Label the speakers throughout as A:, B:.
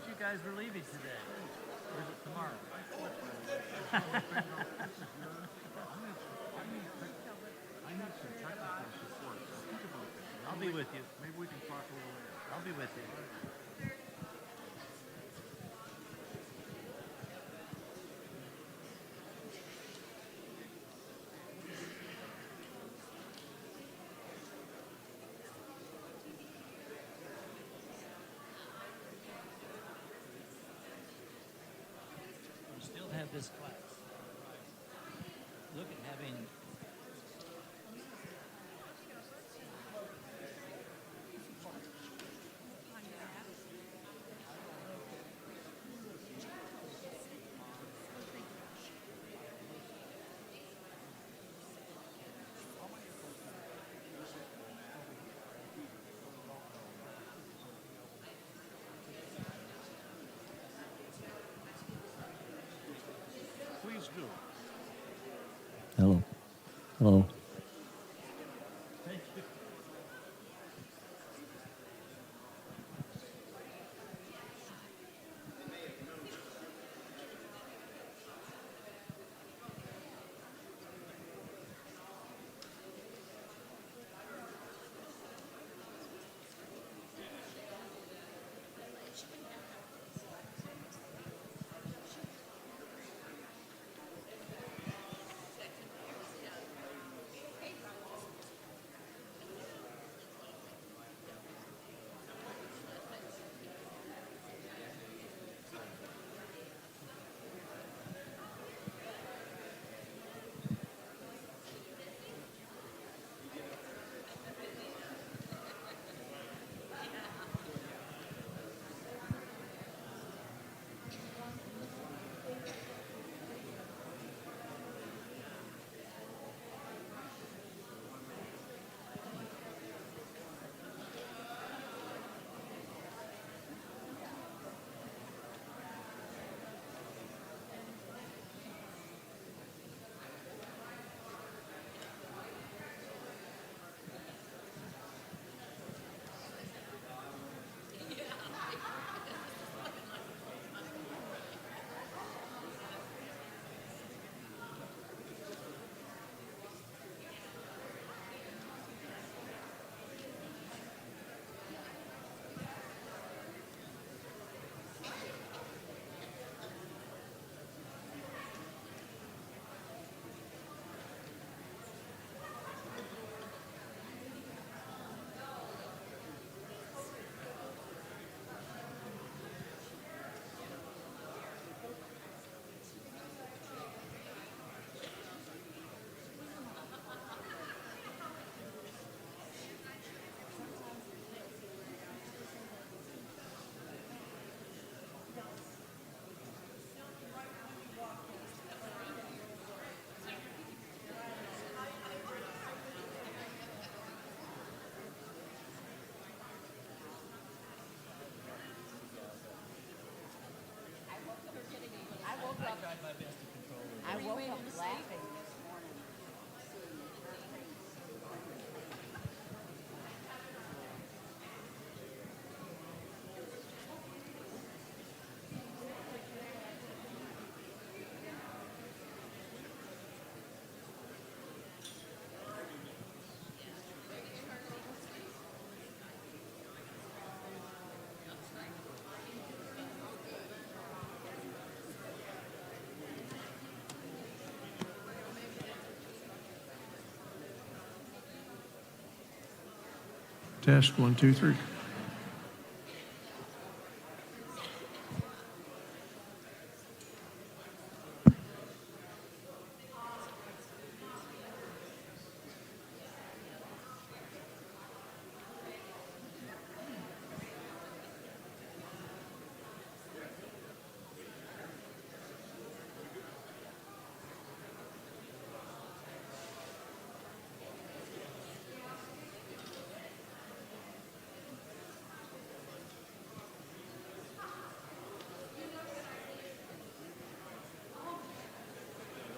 A: you guys were leaving today. Or is it tomorrow?
B: I need some technical support. So think about that.
A: I'll be with you.
B: Maybe we can talk a little later.
A: I'll be with you. We still have this class. Look at having
B: Please do.
C: Hello. Hello.
A: Thank you.
D: I woke up laughing this morning.
E: Test 1, 2, 3.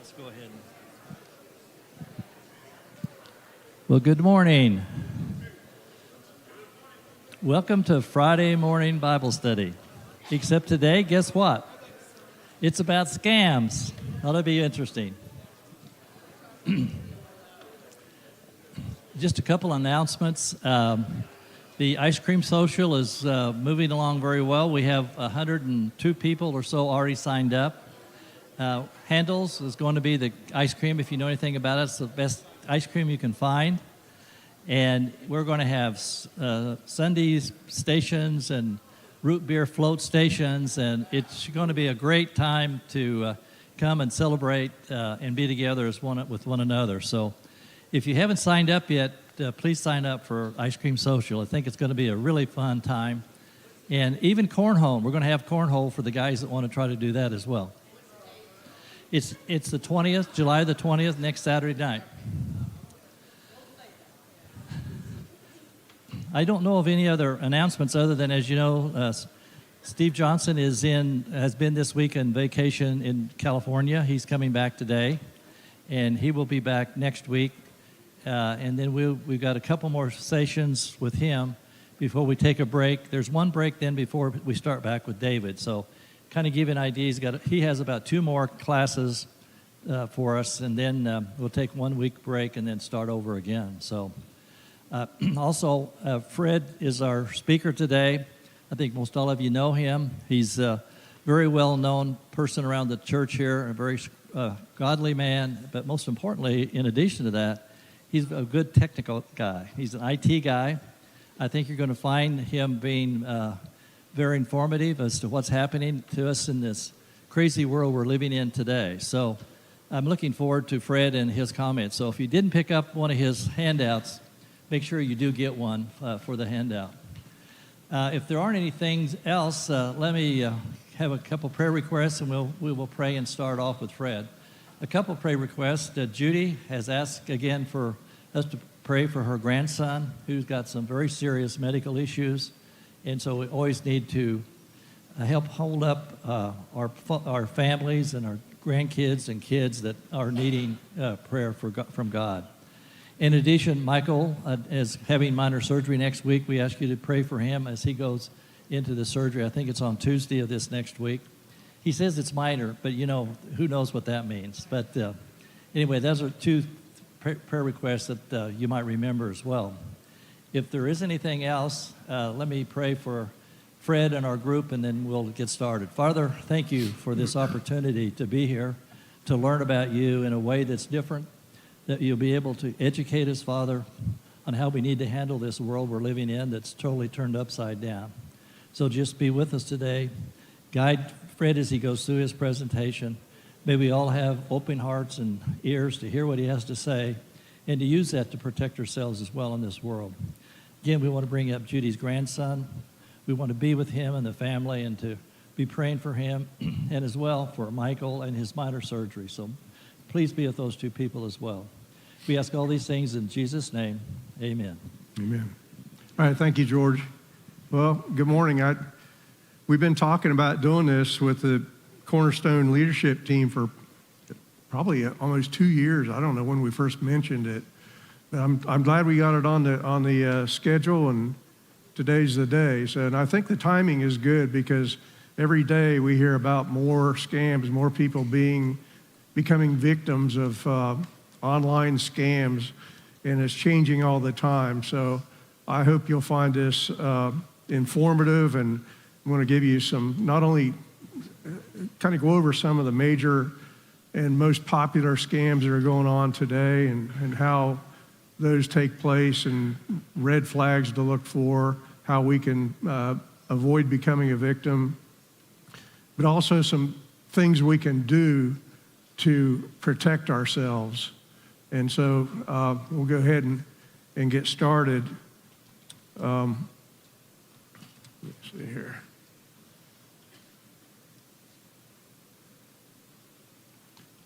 A: Let's go ahead. Well, good morning. Welcome to Friday morning Bible study. Except today, guess what? It's about scams. That'll be interesting. Just a couple announcements. The ice cream social is moving along very well. We have 102 people or so already signed up. Handles is going to be the ice cream. If you know anything about it, it's the best ice cream you can find. And we're going to have Sundays stations and root beer float stations, and it's going to be a great time to come and celebrate and be together as with one another. So if you haven't signed up yet, please sign up for Ice Cream Social. I think it's going to be a really fun time. And even cornhole. We're going to have cornhole for the guys that want to try to do that as well. It's the 20th, July the 20th, next Saturday night. I don't know of any other announcements other than, as you know, Steve Johnson has been this week on vacation in California. He's coming back today, and he will be back next week. And then we've got a couple more sessions with him before we take a break. There's one break then before we start back with David. So kind of give you an idea, he has about 2 more classes for us, and then we'll take 1 week break and then start over again. So also, Fred is our speaker today. I think most all of you know him. He's a very well-known person around the church here, a very godly man, but most importantly, in addition to that, he's a good technical guy. He's an IT guy. I think you're going to find him being very informative as to what's happening to us in this crazy world we're living in today. So I'm looking forward to Fred and his comments. So if you didn't pick up one of his handouts, make sure you do get one for the handout. If there aren't anything else, let me have a couple prayer requests, and we will pray and start off with Fred. A couple prayer requests. Judy has asked again for us to pray for her grandson, who's got some very serious medical issues, and so we always need to help hold up our families and our grandkids and kids that are needing prayer from God. In addition, Michael is having minor surgery next week. We ask you to pray for him as he goes into the surgery. I think it's on Tuesday of this next week. He says it's minor, but who knows what that means. But anyway, those are 2 prayer requests that you might remember as well. If there is anything else, let me pray for Fred and our group, and then we'll get started. Father, thank you for this opportunity to be here, to learn about you in a way that's different, that you'll be able to educate us, Father, on how we need to handle this world we're living in that's totally turned upside down. So just be with us today. Guide Fred as he goes through his presentation. May we all have open hearts and ears to hear what he has to say and to use that to protect ourselves as well in this world. Again, we want to bring up Judy's grandson. We want to be with him and the family and to be praying for him and as well for Michael and his minor surgery. So please be with those 2 people as well. We ask all these things in Jesus' name. Amen.
E: Amen. All right, thank you, George. Well, good morning. We've been talking about doing this with the Cornerstone leadership team for probably almost 2 years. I don't know when we first mentioned it, but I'm glad we got it on the schedule, and today's the day. So, and I think the timing is good because every day we hear about more scams, more people becoming victims of online scams, and it's changing all the time. So I hope you'll find this informative, and I'm going to give you some, not only kind of go over some of the major and most popular scams that are going on today and how those take place and red flags to look for, how we can avoid becoming a victim, but also some things we can do to protect ourselves. And so we'll go ahead and get started. Let's see here.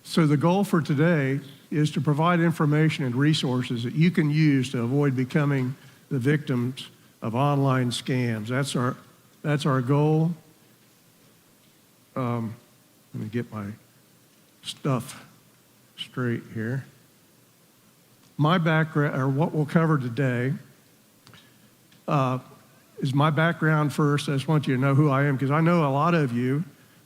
E: So the goal for today is to provide information and resources that you can use to avoid becoming the victims of online scams. That's our goal. Let me get my stuff straight here. My background, or what we'll cover today, is my background first. I just want you to know who I am, because I know a lot of you,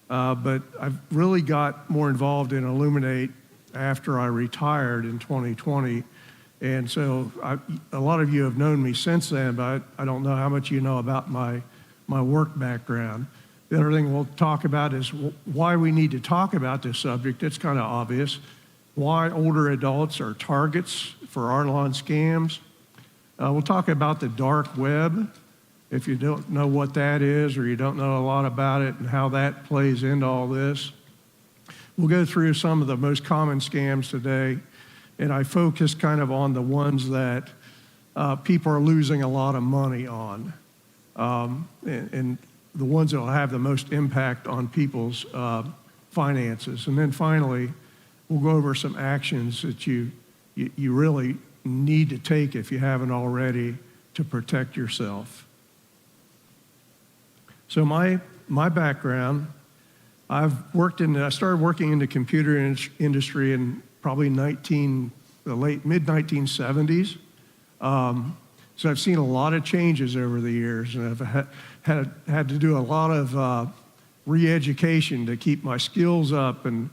E: but I've really got more involved in Illuminate after I retired in 2020. And so a lot of you have known me since then, but I don't know how much you know about my work background. The other thing we'll talk about is why we need to talk about this subject. It's kind of obvious. Why older adults are targets for online scams. We'll talk about the dark web, if you don't know what that is or you don't know a lot about it and how that plays into all this. We'll go through some of the most common scams today, and I focus kind of on the ones that people are losing a lot of money on, and the ones that will have the most impact on people's finances. And then finally, we'll go over some actions that you really need to take if you haven't already to protect yourself. So my background, I started working in the computer industry in probably the mid-1970s. So I've seen a lot of changes over the years, and I've had to do a lot of re-education to keep my skills up and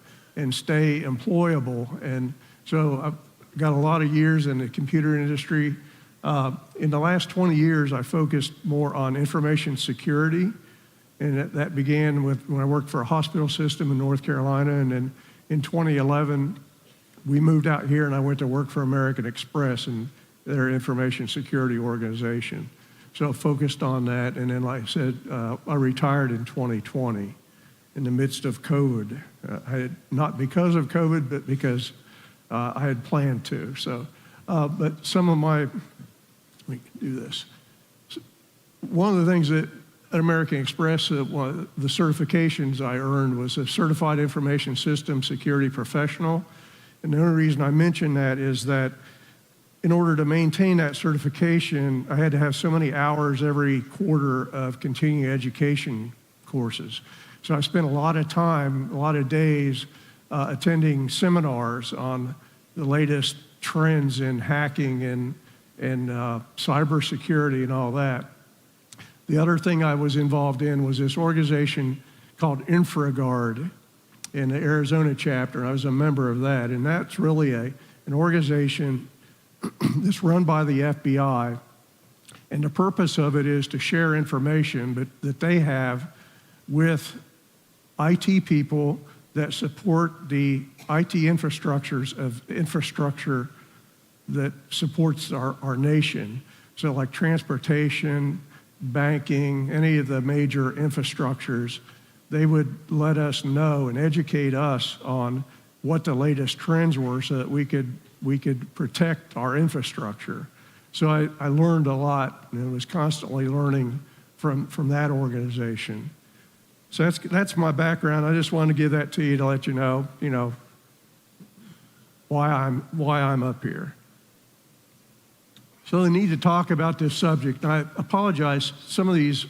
E: stay employable. And so I've got a lot of years in the computer industry. In the last 20 years, I focused more on information security, and that began when I worked for a hospital system in North Carolina, and then in 2011, we moved out here and I went to work for American Express and their information security organization. So I focused on that, and then like I said, I retired in 2020 in the midst of COVID. Not because of COVID, but because I had planned to. So, but some of let me do this. One of the things that at American Express, one of the certifications I earned was a Certified Information System Security Professional. And the only reason I mention that is that in order to maintain that certification, I had to have so many hours every quarter of continuing education courses. So I spent a lot of time, a lot of days attending seminars on the latest trends in hacking and cybersecurity and all that. The other thing I was involved in was this organization called InfraGard in the Arizona chapter. I was a member of that, and that's really an organization that's run by the FBI, and the purpose of it is to share information that they have with IT people that support the IT infrastructure that supports our nation. So like transportation, banking, any of the major infrastructures, they would let us know and educate us on what the latest trends were so that we could protect our infrastructure. So I learned a lot and was constantly learning from that organization. So that's my background. I just wanted to give that to you to let you know, why I'm up here. So I need to talk about this subject. I apologize. Some of these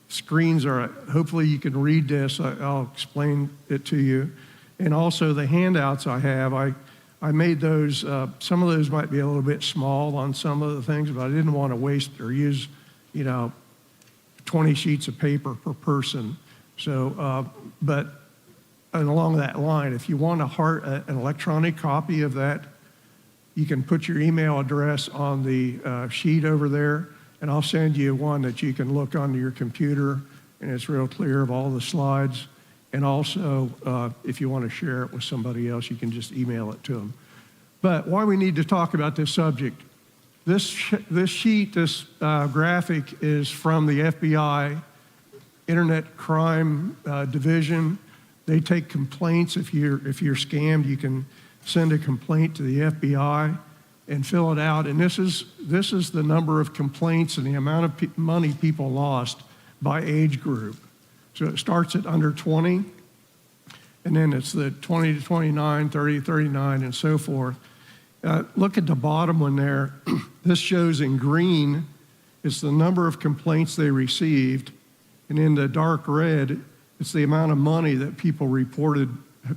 E: screens are, hopefully you can read this. I'll explain it to you. And also the handouts I have, I made those, some of those might be a little bit small on some of the things, but I didn't want to waste or use, 20 sheets of paper per person. So, and along that line, if you want an electronic copy of that, you can put your email address on the sheet over there, and I'll send you one that you can look onto your computer, and it's real clear of all the slides. And also, if you want to share it with somebody else, you can just email it to them. But why we need to talk about this subject, this graphic is from the FBI Internet Crime Division. They take complaints. If you're scammed, you can send a complaint to the FBI and fill it out. And this is the number of complaints and the amount of money people lost by age group. So it starts at under 20, and then it's the 20 to 29, 30 to 39, and so forth. Look at the bottom one there. This shows in green, it's the number of complaints they received, and in the dark red, it's the amount of money that people reported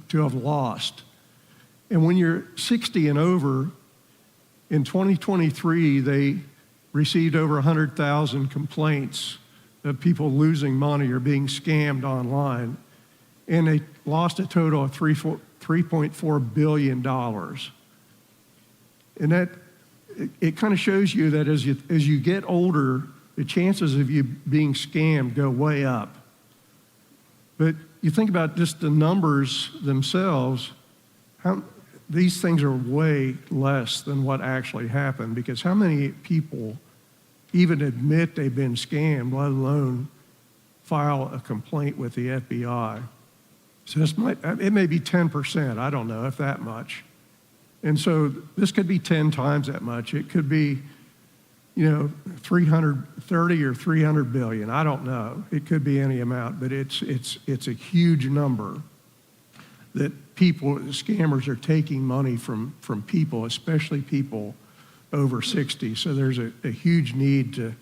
E: to have lost. And when you're 60 and over, in 2023, they received over 100,000 complaints of people losing money or being scammed online, and they lost a total of $3.4 billion. And that, it kind of shows you that as you get older, the chances of you being scammed go way up. But you think about just the numbers themselves, these things are way less than what actually happened, because how many people even admit they've been scammed, let alone file a complaint with the FBI? So it may be 10%, I don't know if that much. And so this could be 10 times that much. It could be, 330 or 300 billion. I don't know. It could be any amount, but it's a huge number that scammers are taking money from people, especially people over 60. So there's a huge need to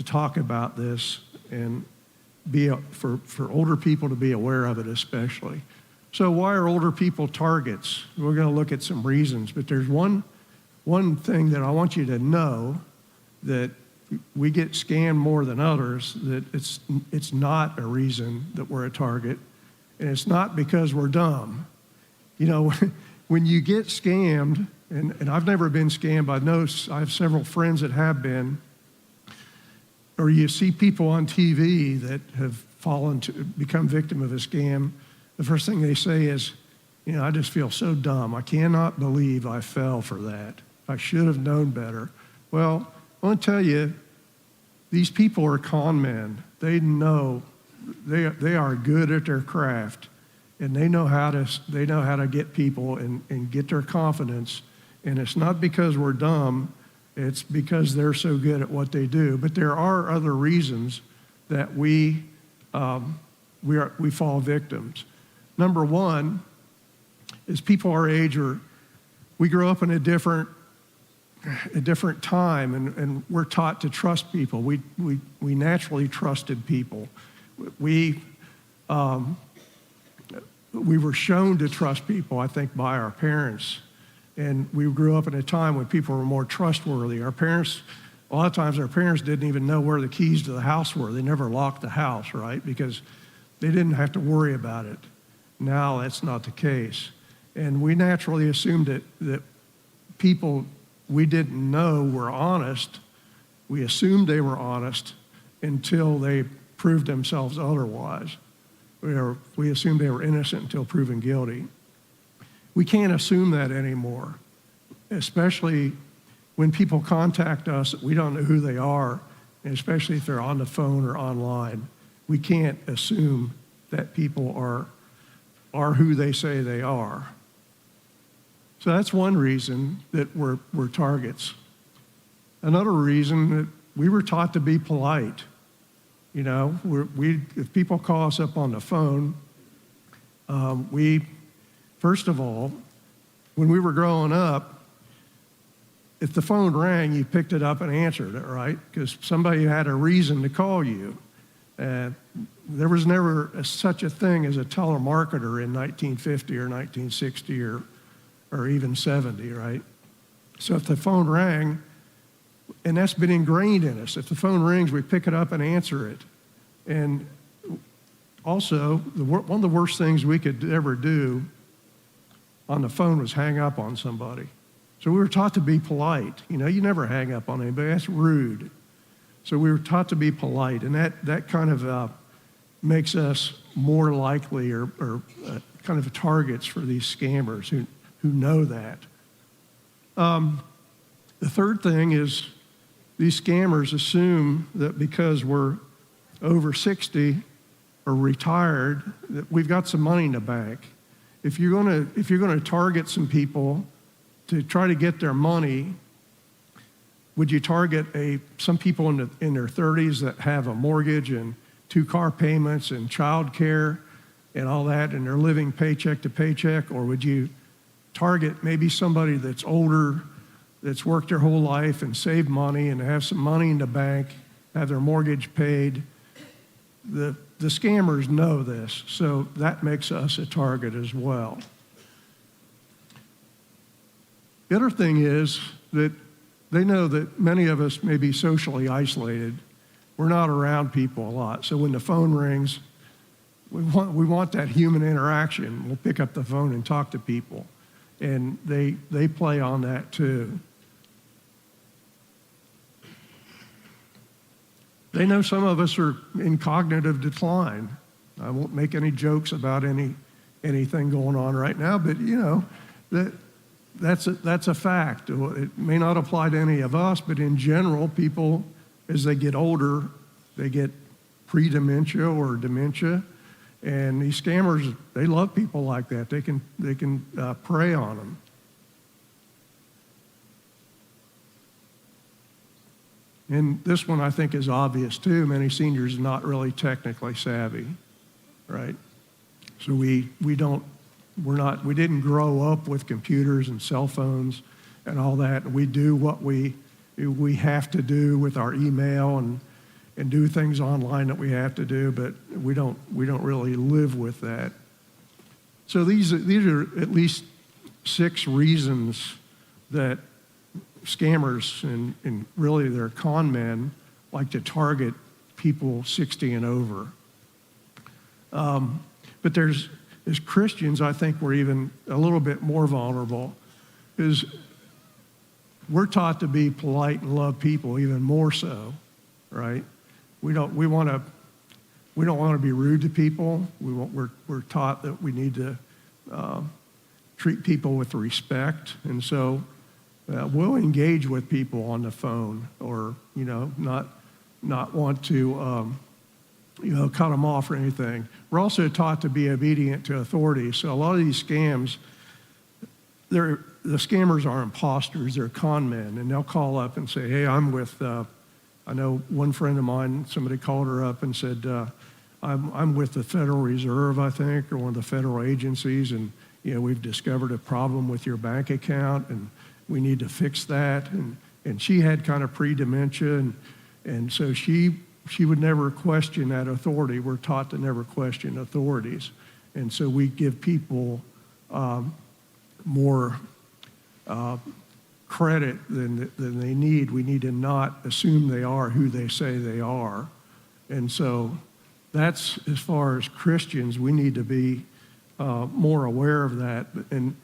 E: talk about this and for older people to be aware of it especially. So why are older people targets? We're going to look at some reasons, but there's one thing that I want you to know, that we get scammed more than others, that it's not a reason that we're a target, and it's not because we're dumb. When you get scammed, and I've never been scammed, I have several friends that have been, or you see people on TV that have become victim of a scam, the first thing they say is, I just feel so dumb. I cannot believe I fell for that. I should have known better. Well, I want to tell you, these people are con men. They know, they are good at their craft, and they know how to get people and get their confidence. And it's not because we're dumb, it's because they're so good at what they do. But there are other reasons that we fall victims. Number one is people our age, we grow up in a different time, and we're taught to trust people. We naturally trusted people. We were shown to trust people, I think, by our parents. And we grew up in a time when people were more trustworthy. A lot of times our parents didn't even know where the keys to the house were. They never locked the house, right? Because they didn't have to worry about it. Now that's not the case. And we naturally assumed that people we didn't know were honest. We assumed they were honest until they proved themselves otherwise. We assumed they were innocent until proven guilty. We can't assume that anymore, especially when people contact us, we don't know who they are, and especially if they're on the phone or online. We can't assume that people are who they say they are. So that's one reason that we're targets. Another reason that we were taught to be polite. If people call us up on the phone, first of all, when we were growing up, if the phone rang, you picked it up and answered it, right? Because somebody had a reason to call you. There was never such a thing as a telemarketer in 1950 or 1960 or even 70, right? So if the phone rang, and that's been ingrained in us, if the phone rings, we pick it up and answer it. And also, one of the worst things we could ever do on the phone was hang up on somebody. So we were taught to be polite. You never hang up on anybody. That's rude. So we were taught to be polite, and that kind of makes us more likely or kind of targets for these scammers who know that. The third thing is these scammers assume that because we're over 60 or retired, that we've got some money in the bank. If you're going to target some people to try to get their money, would you target some people in their 30s that have a mortgage and 2 car payments and child care and all that, and they're living paycheck to paycheck? Or would you target maybe somebody that's older, that's worked their whole life and saved money and have some money in the bank, have their mortgage paid? The scammers know this, so that makes us a target as well. The other thing is that they know that many of us may be socially isolated. We're not around people a lot. So when the phone rings, we want that human interaction. We'll pick up the phone and talk to people. And they play on that too. They know some of us are in cognitive decline. I won't make any jokes about anything going on right now, but that's a fact. It may not apply to any of us, but in general, people, as they get older, they get pre-dementia or dementia, and these scammers, they love people like that. They can prey on them. And this one I think is obvious too. Many seniors are not really technically savvy, right? So we didn't grow up with computers and cell phones and all that. We do what we have to do with our email and do things online that we have to do, but we don't really live with that. So these are at least 6 reasons that scammers and really they're con men like to target people 60 and over. But as Christians, I think we're even a little bit more vulnerable, because we're taught to be polite and love people even more so, right? We don't want to be rude to people. We're taught that we need to treat people with respect, and so we'll engage with people on the phone, or not want to cut them off or anything. We're also taught to be obedient to authority. So a lot of these scams, the scammers are imposters. They're con men, and they'll call up and say, "Hey, I'm with." I know one friend of mine. Somebody called her up and said, "I'm with the Federal Reserve, I think, or one of the federal agencies, and we've discovered a problem with your bank account, and we need to fix that." And she had kind of pre-dementia, and so she would never question that authority. We're taught to never question authorities. And so we give people more credit than they need. We need to not assume they are who they say they are. And so that's, as far as Christians, we need to be more aware of that. And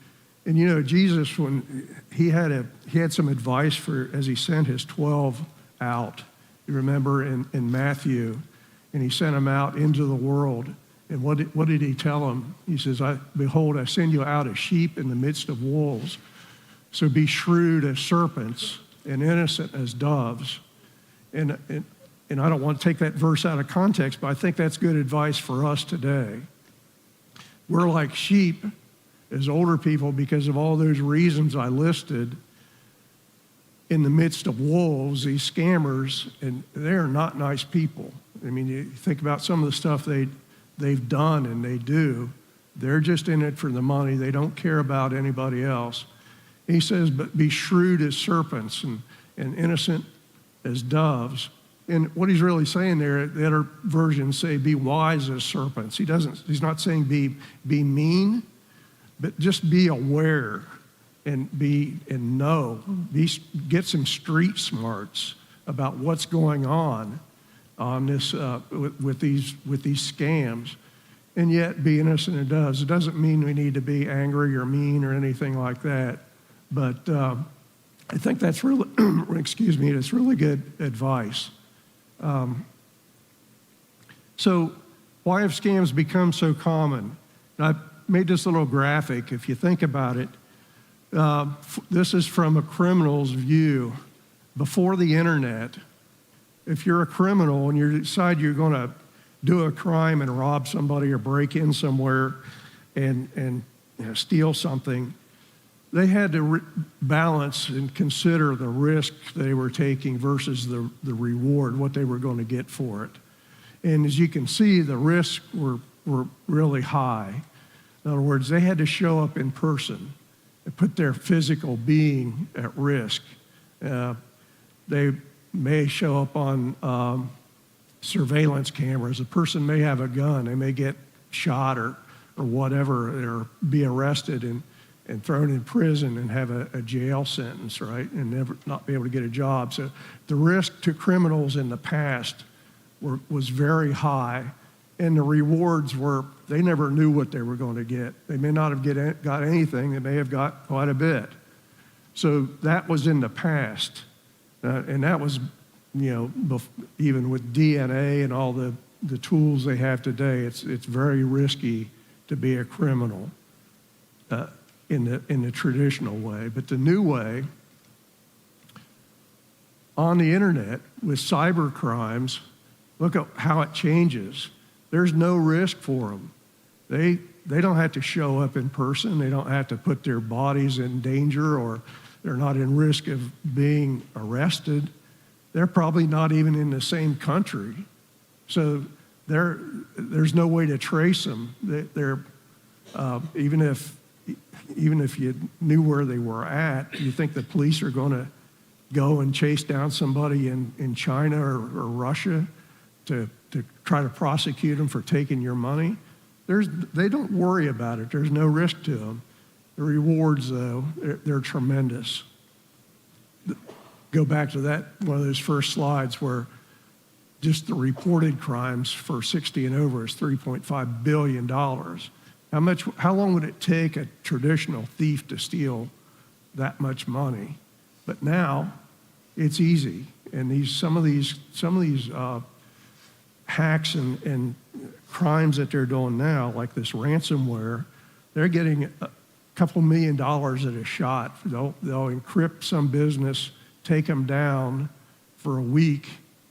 E: Jesus, when he had some advice for, as he sent his 12 out. You remember in Matthew, and he sent them out into the world. And what did he tell them? He says, "Behold, I send you out as sheep in the midst of wolves. So be shrewd as serpents and innocent as doves." And I don't want to take that verse out of context, but I think that's good advice for us today. We're like sheep as older people because of all those reasons I listed. In the midst of wolves, these scammers, and they're not nice people. I mean, you think about some of the stuff they've done and they do. They're just in it for the money. They don't care about anybody else. He says, "But be shrewd as serpents and innocent as doves." And what he's really saying there, the other versions say, "Be wise as serpents." He's not saying be mean, but just be aware. Get some street smarts about what's going on this with these scams, and yet be innocent as doves. It doesn't mean we need to be angry or mean or anything like that, but I think that's really, that's really good advice. So why have scams become so common? And I made this little graphic. If you think about it, this is from a criminal's view. Before the internet, if you're a criminal and you decide you're going to do a crime and rob somebody or break in somewhere and steal something, they had to balance and consider the risk they were taking versus the reward, what they were going to get for it. And as you can see, the risks were really high. In other words, they had to show up in person. Put their physical being at risk. They may show up on surveillance cameras. A person may have a gun. They may get shot or whatever, or be arrested. and thrown in prison and have a jail sentence, right, and never not be able to get a job. So the risk to criminals in the past was very high, and the rewards were, they never knew what they were going to get. They may not have got anything, they may have got quite a bit. So that was in the past, and that was, even with DNA and all the tools they have today, it's very risky to be a criminal in the traditional way. But the new way, on the internet with cyber crimes, look at how it changes. There's no risk for them. They don't have to show up in person. They don't have to put their bodies in danger, or they're not in risk of being arrested. They're probably not even in the same country. So there's no way to trace them. Even if you knew where they were at, you think the police are going to go and chase down somebody in China or Russia to try to prosecute them for taking your money? They don't worry about it. There's no risk to them. The rewards, though, they're tremendous. Go back to that, one of those first slides where just the reported crimes for 60 and over is $3.5 billion. How long would it take a traditional thief to steal that much money? But now it's easy. And some of these hacks and crimes that they're doing now, like this ransomware, they're getting a couple $1 million at a shot. They'll encrypt some business, take them down for a week,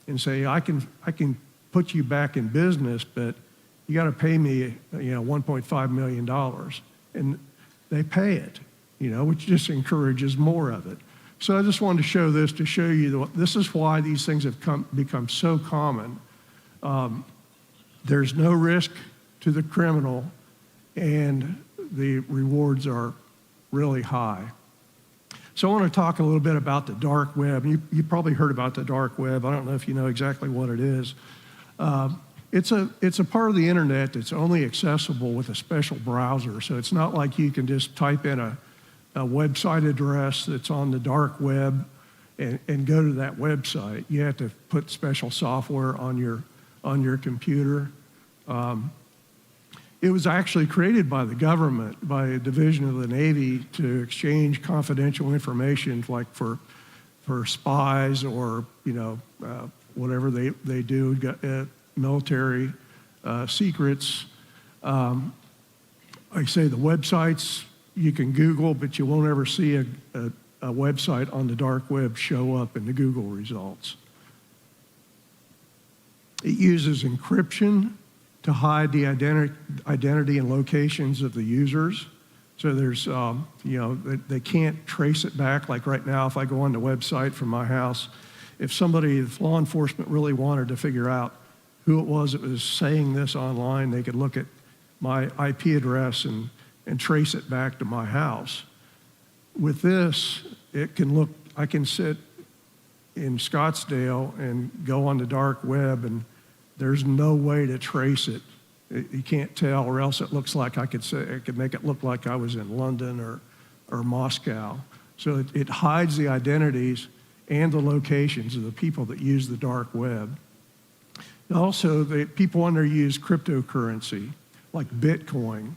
E: and say, I can put you back in business, but you got to pay me, $1.5 million. And they pay it, which just encourages more of it. So I just wanted to show this to show you that this is why these things have become so common. There's no risk to the criminal, and the rewards are really high. So I want to talk a little bit about the dark web. You probably heard about the dark web. I don't know if you know exactly what it is. It's a part of the internet that's only accessible with a special browser. So it's not like you can just type in a website address that's on the dark web and go to that website. You have to put special software on your computer. It was actually created by the government, by a division of the Navy, to exchange confidential information, like for spies or whatever they do, military secrets. Like I say, the websites you can Google, but you won't ever see a website on the dark web show up in the Google results. It uses encryption to hide the identity and locations of the users. So there's, they can't trace it back. Like right now, if I go on the website from my house, if law enforcement really wanted to figure out who it was that was saying this online, they could look at my IP address and trace it back to my house. With this, I can sit in Scottsdale and go on the dark web, and there's no way to trace it. You can't tell, or else it looks like I could make it look like I was in London or Moscow. So it hides the identities and the locations of the people that use the dark web. Also, people on there use cryptocurrency, like Bitcoin.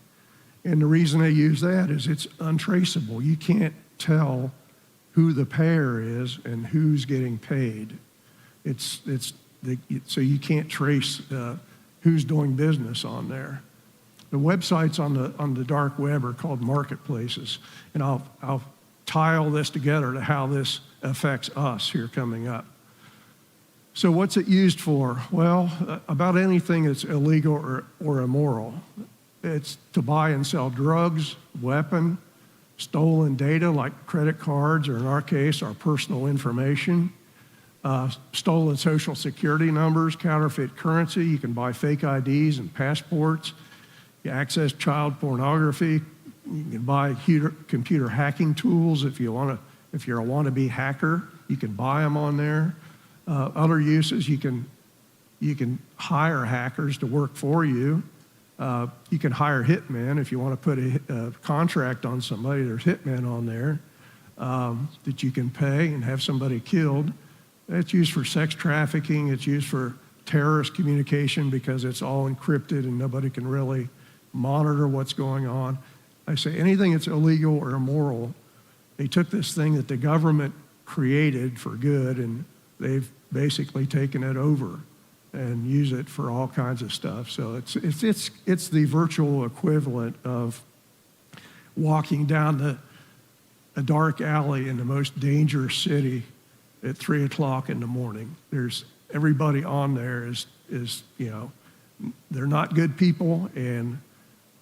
E: And the reason they use that is it's untraceable. You can't tell who the payer is and who's getting paid. So you can't trace who's doing business on there. The websites on the dark web are called marketplaces, and I'll tie all this together to how this affects us here coming up. So what's it used for? Well, about anything that's illegal or immoral. It's to buy and sell drugs, weapon, stolen data like credit cards, or in our case, our personal information, stolen social security numbers, counterfeit currency. You can buy fake IDs and passports. You access child pornography. You can buy computer hacking tools if you're a wannabe hacker. You can buy them on there. Other uses, you can hire hackers to work for you. You can hire hitmen if you want to put a contract on somebody. There's hitmen on there that you can pay and have somebody killed. It's used for sex trafficking. It's used for terrorist communication because it's all encrypted and nobody can really monitor what's going on. I say anything that's illegal or immoral, they took this thing that the government created for good and they've basically taken it over and use it for all kinds of stuff. So it's the virtual equivalent of walking down a dark alley in the most dangerous city at 3 o'clock in the morning. There's everybody on there is they're not good people, and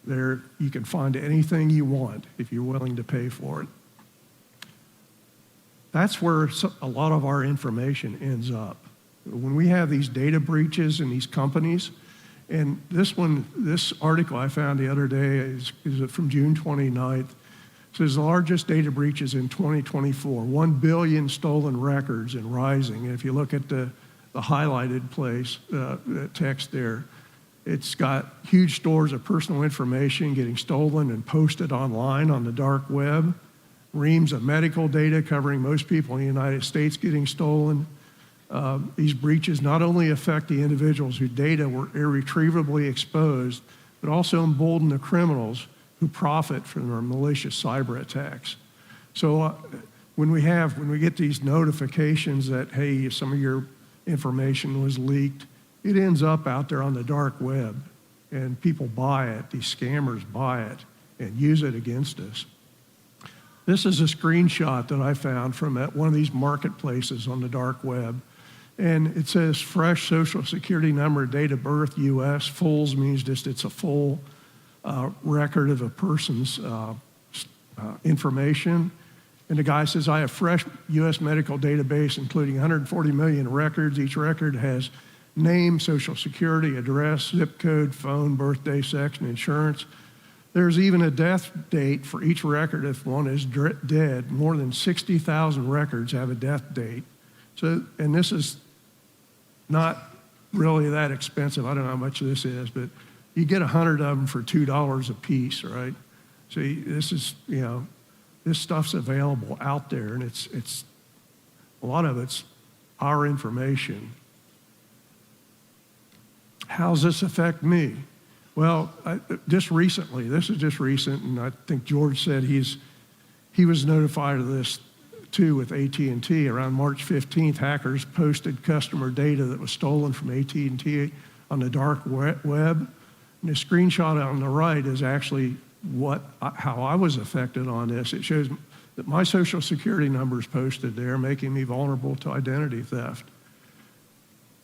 E: you can find anything you want if you're willing to pay for it. That's where a lot of our information ends up. When we have these data breaches in these companies, and this article I found the other day is from June 29th. It says the largest data breaches in 2024, 1 billion stolen records and rising. And if you look at the highlighted place, the text there, it's got huge stores of personal information getting stolen and posted online on the dark web, reams of medical data covering most people in the United States getting stolen. These breaches not only affect the individuals whose data were irretrievably exposed, but also embolden the criminals who profit from their malicious cyber attacks. So when we get these notifications that, hey, some of your information was leaked, it ends up out there on the dark web, and people buy it, these scammers buy it, and use it against us. This is a screenshot that I found from one of these marketplaces on the dark web. And it says fresh social security number, date of birth, US. Fulls means just it's a full record of a person's information. And the guy says, I have fresh US medical database, including 140 million records. Each record has name, social security, address, zip code, phone, birthday, sex, and insurance. There's even a death date for each record if one is dead. More than 60,000 records have a death date. So, and this is not really that expensive. I don't know how much this is, but you get 100 of them for $2 a piece, right? So this is, this stuff's available out there, and it's a lot of it's our information. How's this affect me? Well, just recently, this is just recent, and I think George said he was notified of this too with AT&T. Around March 15th, hackers posted customer data that was stolen from AT&T on the dark web. And the screenshot on the right is actually how I was affected on this. It shows that my social security number is posted there, making me vulnerable to identity theft.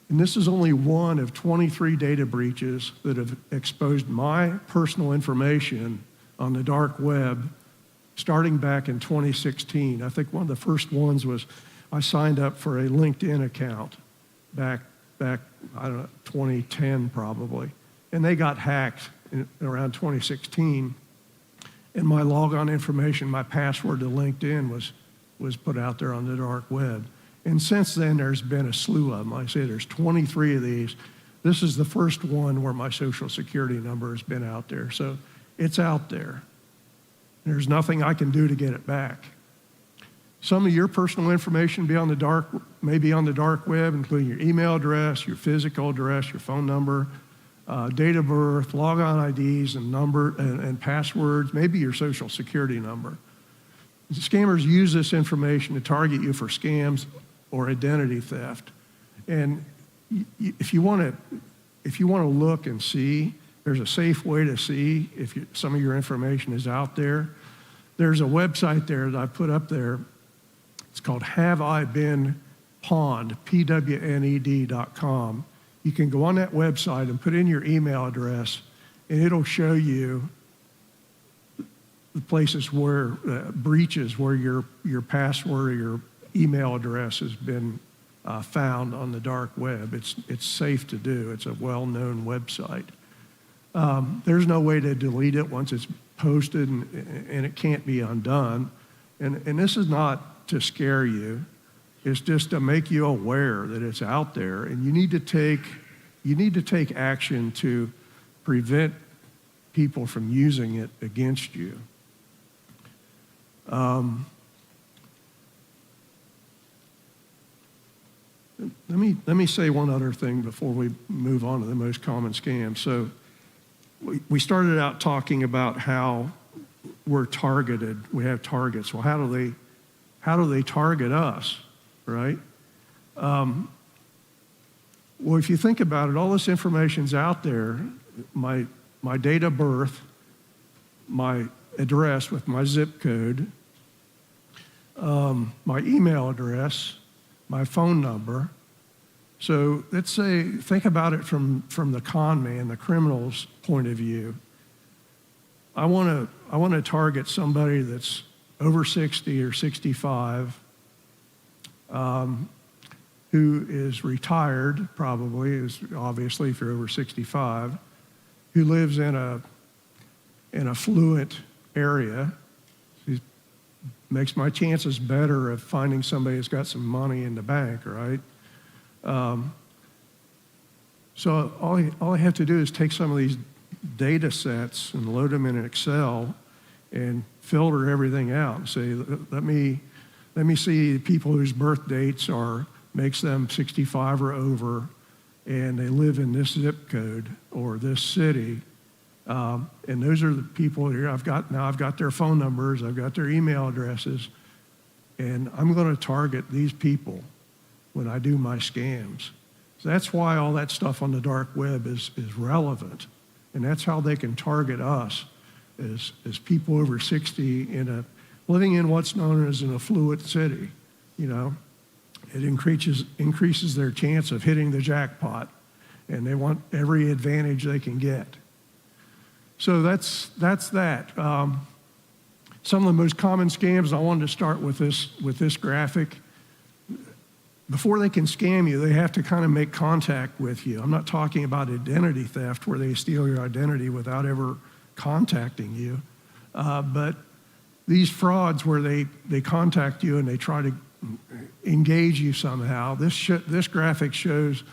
E: And this is only one of 23 data breaches that have exposed my personal information on the dark web starting back in 2016. I think one of the first ones was I signed up for a LinkedIn account back I don't know, 2010 probably. And they got hacked around 2016. And my logon information, my password to LinkedIn was put out there on the dark web. And since then, there's been a slew of them. I say there's 23 of these. This is the first one where my social security number has been out there. So it's out there. There's nothing I can do to get it back. Some of your personal information may be on the dark web, including your email address, your physical address, your phone number, date of birth, logon IDs, and number and passwords, maybe your social security number. The scammers use this information to target you for scams or identity theft. And if you want to look and see, there's a safe way to see if some of your information is out there. There's a website there that I put up there. It's called Have I Been Pwned, PWNED.com. You can go on that website and put in your email address, and it'll show you the places where breaches where your password or your email address has been found on the dark web. It's safe to do. It's a well-known website. There's no way to delete it once it's posted, and it can't be undone. And this is not to scare you. It's just to make you aware that it's out there, and you need to take action to prevent people from using it against you. Let me say one other thing before we move on to the most common scams. So we started out talking about how we're targeted. We have targets. Well, how do they target us, right? Well, if you think about it, all this information's out there. My date of birth, my address with my zip code, my email address, my phone number. So let's say, think about it from the con man, the criminal's point of view. I want to target somebody that's over 60 or 65, who is retired, probably, is obviously if you're over 65, who lives in an affluent area. It makes my chances better of finding somebody that's got some money in the bank, right? So all I have to do is take some of these data sets and load them in an Excel and filter everything out and say, let me see people whose birth dates makes them 65 or over, and they live in this zip code or this city. And those are the people here. I've got their phone numbers, I've got their email addresses, and I'm going to target these people when I do my scams. So that's why all that stuff on the dark web is relevant. And that's how they can target us as people over 60 living in what's known as an affluent city. You know, it increases their chance of hitting the jackpot, and they want every advantage they can get. So that's that. Some of the most common scams, I wanted to start with this graphic. Before they can scam you, they have to kind of make contact with you. I'm not talking about identity theft where they steal your identity without ever contacting you. But these frauds where they contact you and they try to engage you somehow, this graphic shows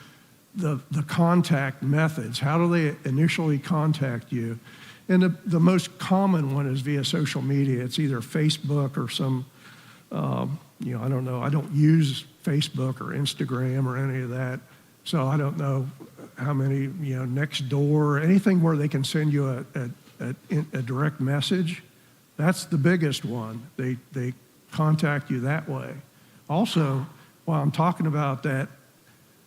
E: the contact methods. How do they initially contact you? And the most common one is via social media. It's either Facebook or some, I don't know. I don't use Facebook or Instagram or any of that. So I don't know how many, Nextdoor, anything where they can send you a direct message. That's the biggest one. They contact you that way. Also, while I'm talking about that,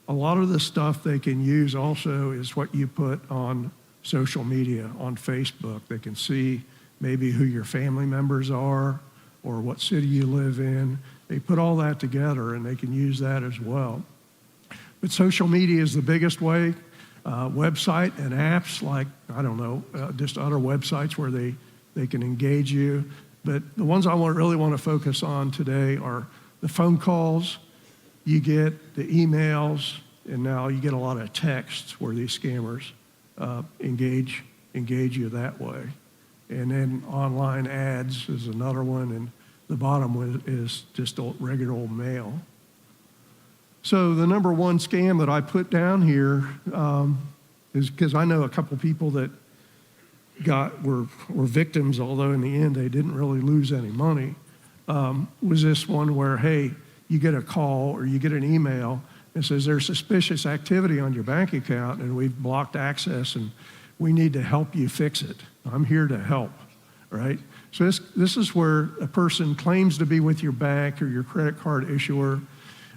E: a lot of the stuff they can use also is what you put on social media, on Facebook. They can see maybe who your family members are or what city you live in. They put all that together and they can use that as well. But social media is the biggest way. Website and apps like, just other websites where they can engage you. But the ones I really want to focus on today are the phone calls, you get the emails, and now you get a lot of texts where these scammers engage you that way. And then online ads is another one, and the bottom one is just regular old mail. So the number one scam that I put down here is because I know a couple people that were victims, although in the end they didn't really lose any money, was this one where, hey, you get a call or you get an email that says there's suspicious activity on your bank account and we've blocked access and we need to help you fix it. I'm here to help, right? So this is where a person claims to be with your bank or your credit card issuer,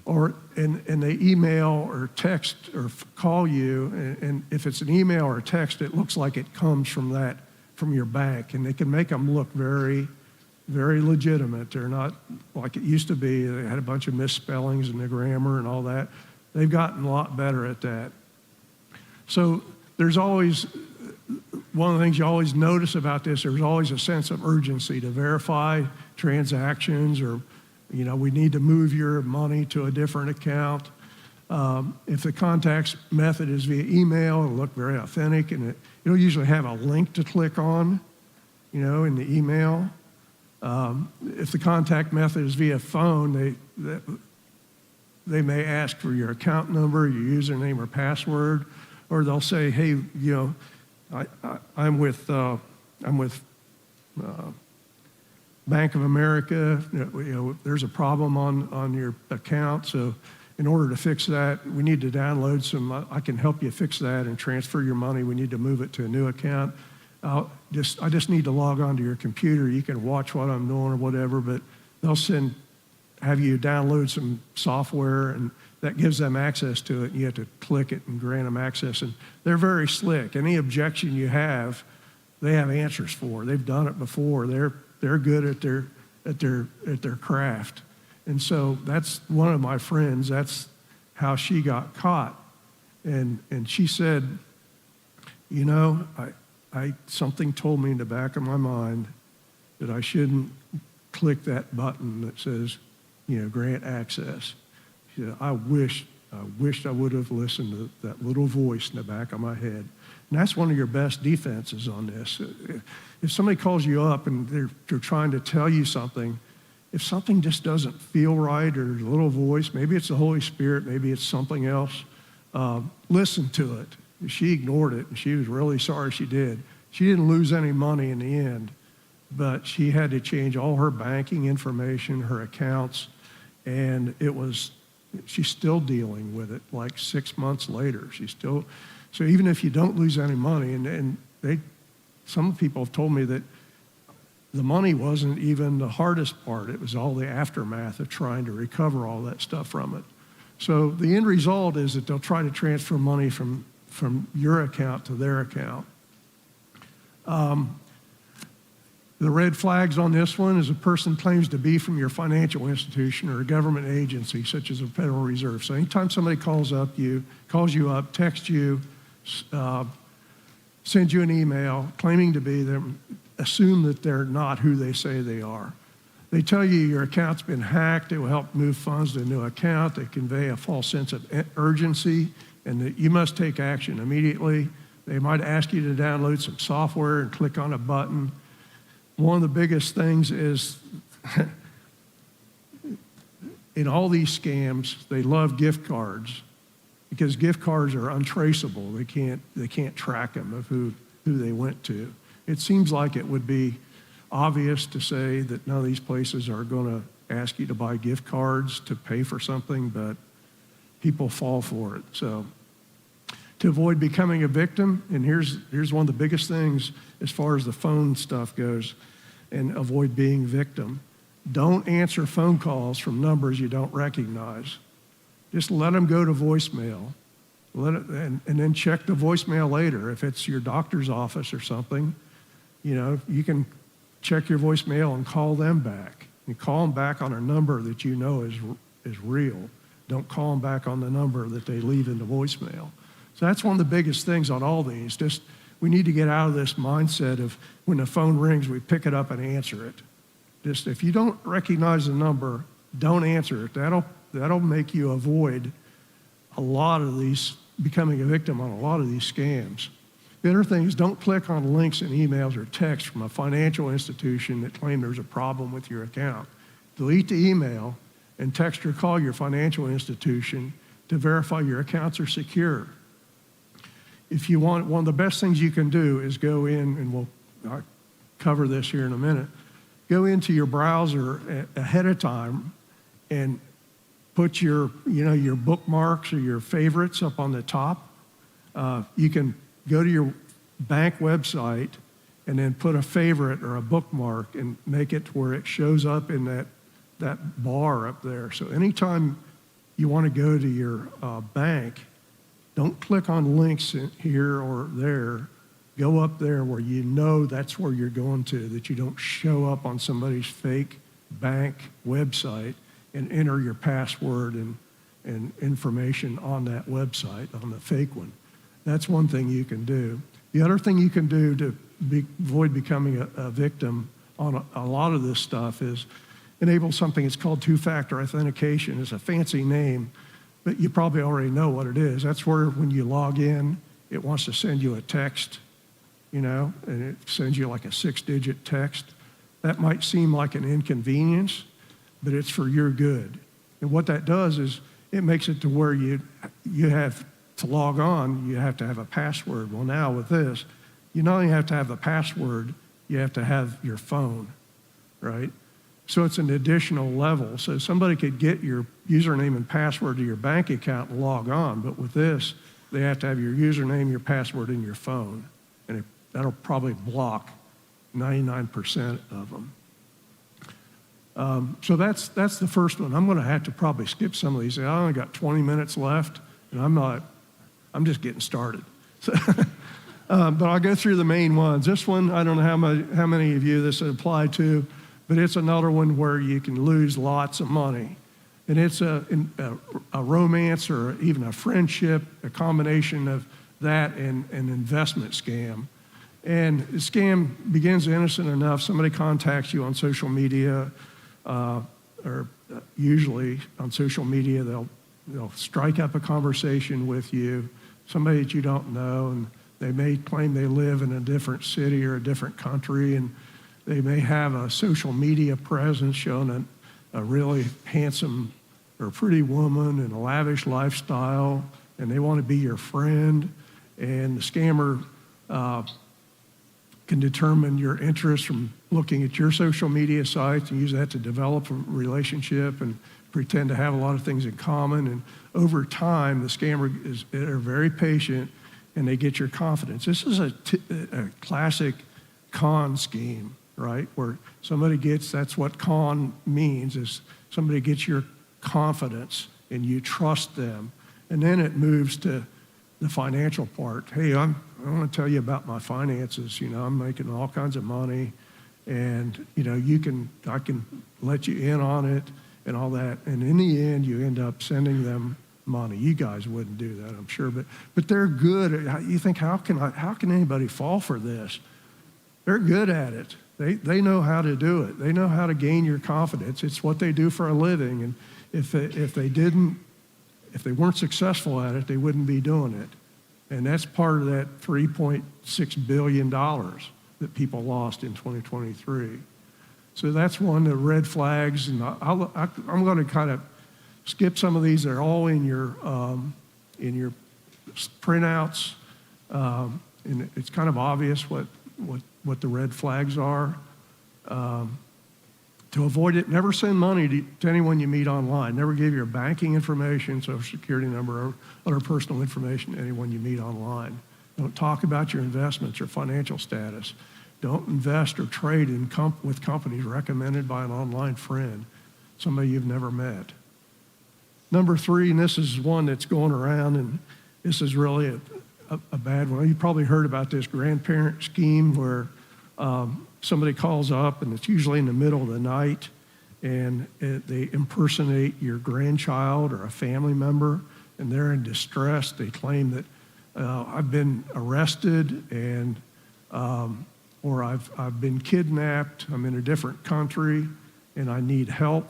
E: and they email or text or call you, and if it's an email or a text, it looks like it comes from your bank, and they can make them look very, very legitimate. They're not like it used to be. They had a bunch of misspellings in the grammar and all that. They've gotten a lot better at that. So there's always, one of the things you always notice about this, there's always a sense of urgency to verify transactions, or, we need to move your money to a different account. If the contact method is via email, it'll look very authentic, and it'll usually have a link to click on, in the email. If the contact method is via phone, they may ask for your account number, your username or password, or they'll say, hey, I'm with Bank of America. There's a problem on your account, so in order to fix that, we need to download some. I can help you fix that and transfer your money. We need to move it to a new account. I just need to log onto your computer. You can watch what I'm doing or whatever, but they'll have you download some software, and that gives them access to it. And you have to click it and grant them access, and they're very slick. Any objection you have, they have answers for. They've done it before. They're good at their craft. And so that's one of my friends. That's how she got caught. And she said, something told me in the back of my mind that I shouldn't click that button that says, grant access. She said, I wished I would have listened to that little voice in the back of my head. And that's one of your best defenses on this. If somebody calls you up and they're trying to tell you something, if something just doesn't feel right, or a little voice, maybe it's the Holy Spirit, maybe it's something else, listen to it. She ignored it, and she was really sorry she did. She didn't lose any money in the end, but she had to change all her banking information, her accounts, and she's still dealing with it like 6 months later. So even if you don't lose any money, and some people have told me that the money wasn't even the hardest part. It was all the aftermath of trying to recover all that stuff from it. So the end result is that they'll try to transfer money from your account to their account. The red flags on this one is a person claims to be from your financial institution or a government agency, such as the Federal Reserve. So anytime somebody calls you up, texts you, sends you an email claiming to be them, assume that they're not who they say they are. They tell you your account's been hacked. It will help move funds to a new account. They convey a false sense of urgency and that you must take action immediately. They might ask you to download some software and click on a button. One of the biggest things is in all these scams, they love gift cards because gift cards are untraceable. They can't track them of who they went to. It seems like it would be obvious to say that none of these places are going to ask you to buy gift cards to pay for something, but people fall for it. So to avoid becoming a victim, and here's one of the biggest things as far as the phone stuff goes, and avoid being victim. Don't answer phone calls from numbers you don't recognize. Just let them go to voicemail. And then check the voicemail later. If it's your doctor's office or something, you can check your voicemail and call them back. You call them back on a number that you know is real. Don't call them back on the number that they leave in the voicemail. So that's one of the biggest things on all these. Just we need to get out of this mindset of when the phone rings, we pick it up and answer it. Just if you don't recognize the number, don't answer it. That'll make you avoid a lot of these, becoming a victim on a lot of these scams. The other thing is don't click on links in emails or texts from a financial institution that claim there's a problem with your account. Delete the email and text or call your financial institution to verify your accounts are secure. If you want, one of the best things you can do is go in, and I'll cover this here in a minute, go into your browser ahead of time and put your bookmarks or your favorites up on the top. You can go to your bank website and then put a favorite or a bookmark and make it to where it shows up in that bar up there. So anytime you want to go to your bank, don't click on links here or there. Go up there where you know that's where you're going to, that you don't show up on somebody's fake bank website and enter your password and information on that website, on the fake one. That's one thing you can do. The other thing you can do to avoid becoming a victim on a lot of this stuff is enable something that's called two-factor authentication. It's a fancy name, but you probably already know what it is. That's where when you log in, it wants to send you a text, and it sends you like a 6-digit text. That might seem like an inconvenience, but it's for your good. And what that does is it makes it to where you have to log on, you have to have a password. Well, now with this, you not only have to have the password, you have to have your phone, right? So it's an additional level. So somebody could get your username and password to your bank account and log on, but with this, they have to have your username, your password, and your phone. And that'll probably block 99% of them. So that's the first one. I'm going to have to probably skip some of these. I only got 20 minutes left, and I'm just getting started. So, but I'll go through the main ones. This one, I don't know how many of you this applied to, but it's another one where you can lose lots of money. And it's a romance or even a friendship, a combination of that and an investment scam. And the scam begins innocent enough. Somebody contacts you on social media, or usually on social media, they'll strike up a conversation with you, somebody that you don't know, and they may claim they live in a different city or a different country, and they may have a social media presence showing a really handsome or pretty woman and a lavish lifestyle, and they want to be your friend. And the scammer can determine your interest from looking at your social media sites and use that to develop a relationship and pretend to have a lot of things in common. And over time, the scammer are very patient, and they get your confidence. This is a classic con scheme, right? Where somebody gets, that's what con means, is somebody gets your confidence and you trust them. And then it moves to the financial part. Hey, I want to tell you about my finances. You know, I'm making all kinds of money, and you know, I can let you in on it and all that. And in the end, you end up sending them money. You guys wouldn't do that, I'm sure, but they're good. You think, how can anybody fall for this? They're good at it. They know how to do it. They know how to gain your confidence. It's what they do for a living. And if they weren't successful at it, they wouldn't be doing it. And that's part of that $3.6 billion that people lost in 2023. So that's one of the red flags. And I'm going to kind of skip some of these. They're all in your printouts. And it's kind of obvious what the red flags are. To avoid it, never send money to anyone you meet online. Never give your banking information, social security number, or other personal information to anyone you meet online. Don't talk about your investments or financial status. Don't invest or trade with companies recommended by an online friend, somebody you've never met. Number 3, and this is one that's going around, and this is really a bad one. You probably heard about this grandparent scheme where somebody calls up, and it's usually in the middle of the night, and they impersonate your grandchild or a family member, and they're in distress. They claim that I've been arrested, and or I've been kidnapped. I'm in a different country, and I need help.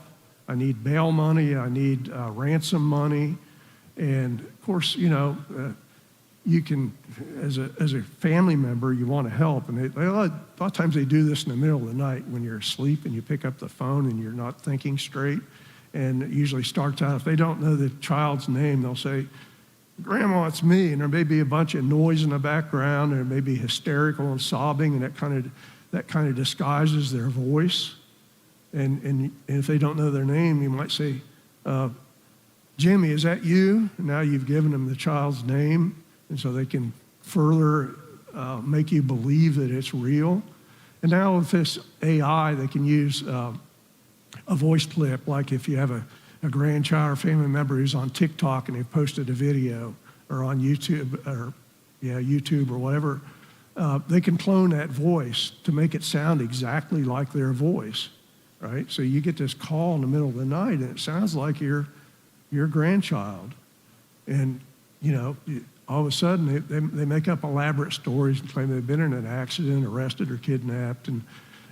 E: I need bail money. I need ransom money, and of course, you know. You can, as a family member, you want to help. And a lot of times they do this in the middle of the night when you're asleep and you pick up the phone and you're not thinking straight. And it usually starts out, if they don't know the child's name, they'll say, "Grandma, it's me." And there may be a bunch of noise in the background, and it may be hysterical and sobbing, and that kind of disguises their voice. And if they don't know their name, you might say, "Jimmy, is that you?" And now you've given them the child's name. And so they can further make you believe that it's real. And now with this AI, they can use a voice clip, like if you have a grandchild or family member who's on TikTok and they've posted a video, or on YouTube or whatever, they can clone that voice to make it sound exactly like their voice, right? So you get this call in the middle of the night, and it sounds like your grandchild. And, you know, all of a sudden, they make up elaborate stories and claim they've been in an accident, arrested, or kidnapped. And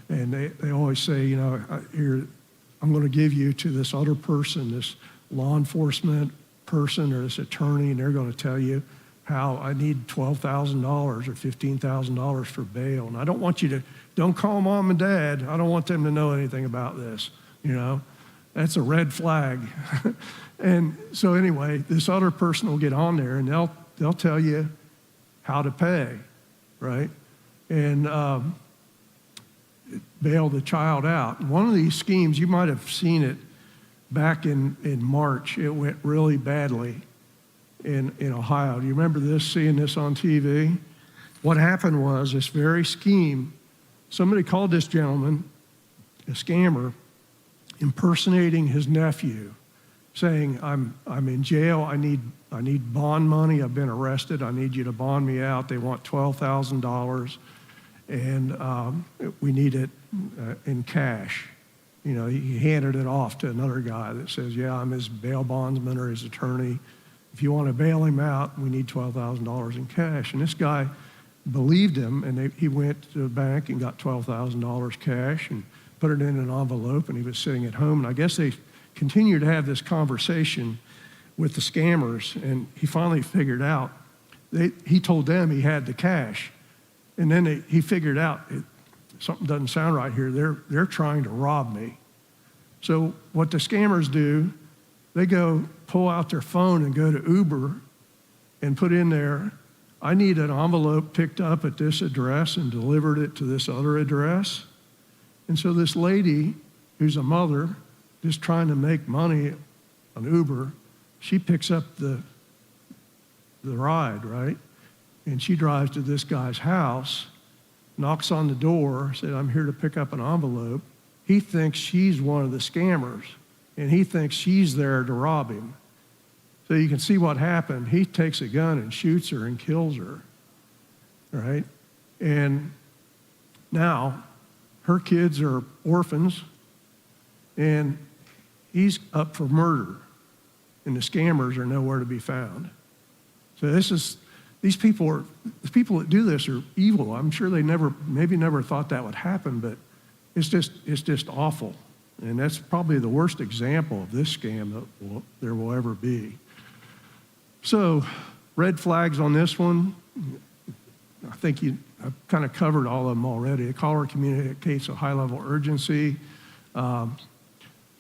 E: they always say, you know, I'm going to give you to this other person, this law enforcement person or this attorney, and they're going to tell you how I need $12,000 or $15,000 for bail. And I don't want you to, don't call mom and dad. I don't want them to know anything about this, you know. That's a red flag. And so anyway, this other person will get on there, and they'll tell you how to pay, right? and bail the child out. One of these schemes, you might have seen it back in March. It went really badly in Ohio. Do you remember this, seeing this on TV? What happened was this very scheme, somebody called this gentleman a scammer, impersonating his nephew, saying, I'm in jail, I need bond money, I've been arrested, I need you to bond me out. They want $12,000, and we need it in cash. You know, he handed it off to another guy that says, yeah, I'm his bail bondsman or his attorney. If you want to bail him out, we need $12,000 in cash. And this guy believed him, and he went to the bank and got $12,000 cash and put it in an envelope, and he was sitting at home. And I guess they continued to have this conversation with the scammers, and he finally figured out, he told them he had the cash. And then he figured out, something doesn't sound right here. They're trying to rob me. So what the scammers do, they go pull out their phone and go to Uber and put in there, I need an envelope picked up at this address and delivered it to this other address. And so this lady, who's a mother, just trying to make money on Uber, she picks up the ride, right? And she drives to this guy's house, knocks on the door, said, I'm here to pick up an envelope. He thinks she's one of the scammers, and he thinks she's there to rob him. So you can see what happened. He takes a gun and shoots her and kills her, right? And now her kids are orphans, and he's up for murder, and the scammers are nowhere to be found. So these people that do this are evil. I'm sure they maybe never thought that would happen, but it's just awful. And that's probably the worst example of this scam that there will ever be. So, red flags on this one. I think I've kind of covered all of them already. A caller communicates a high level of urgency. The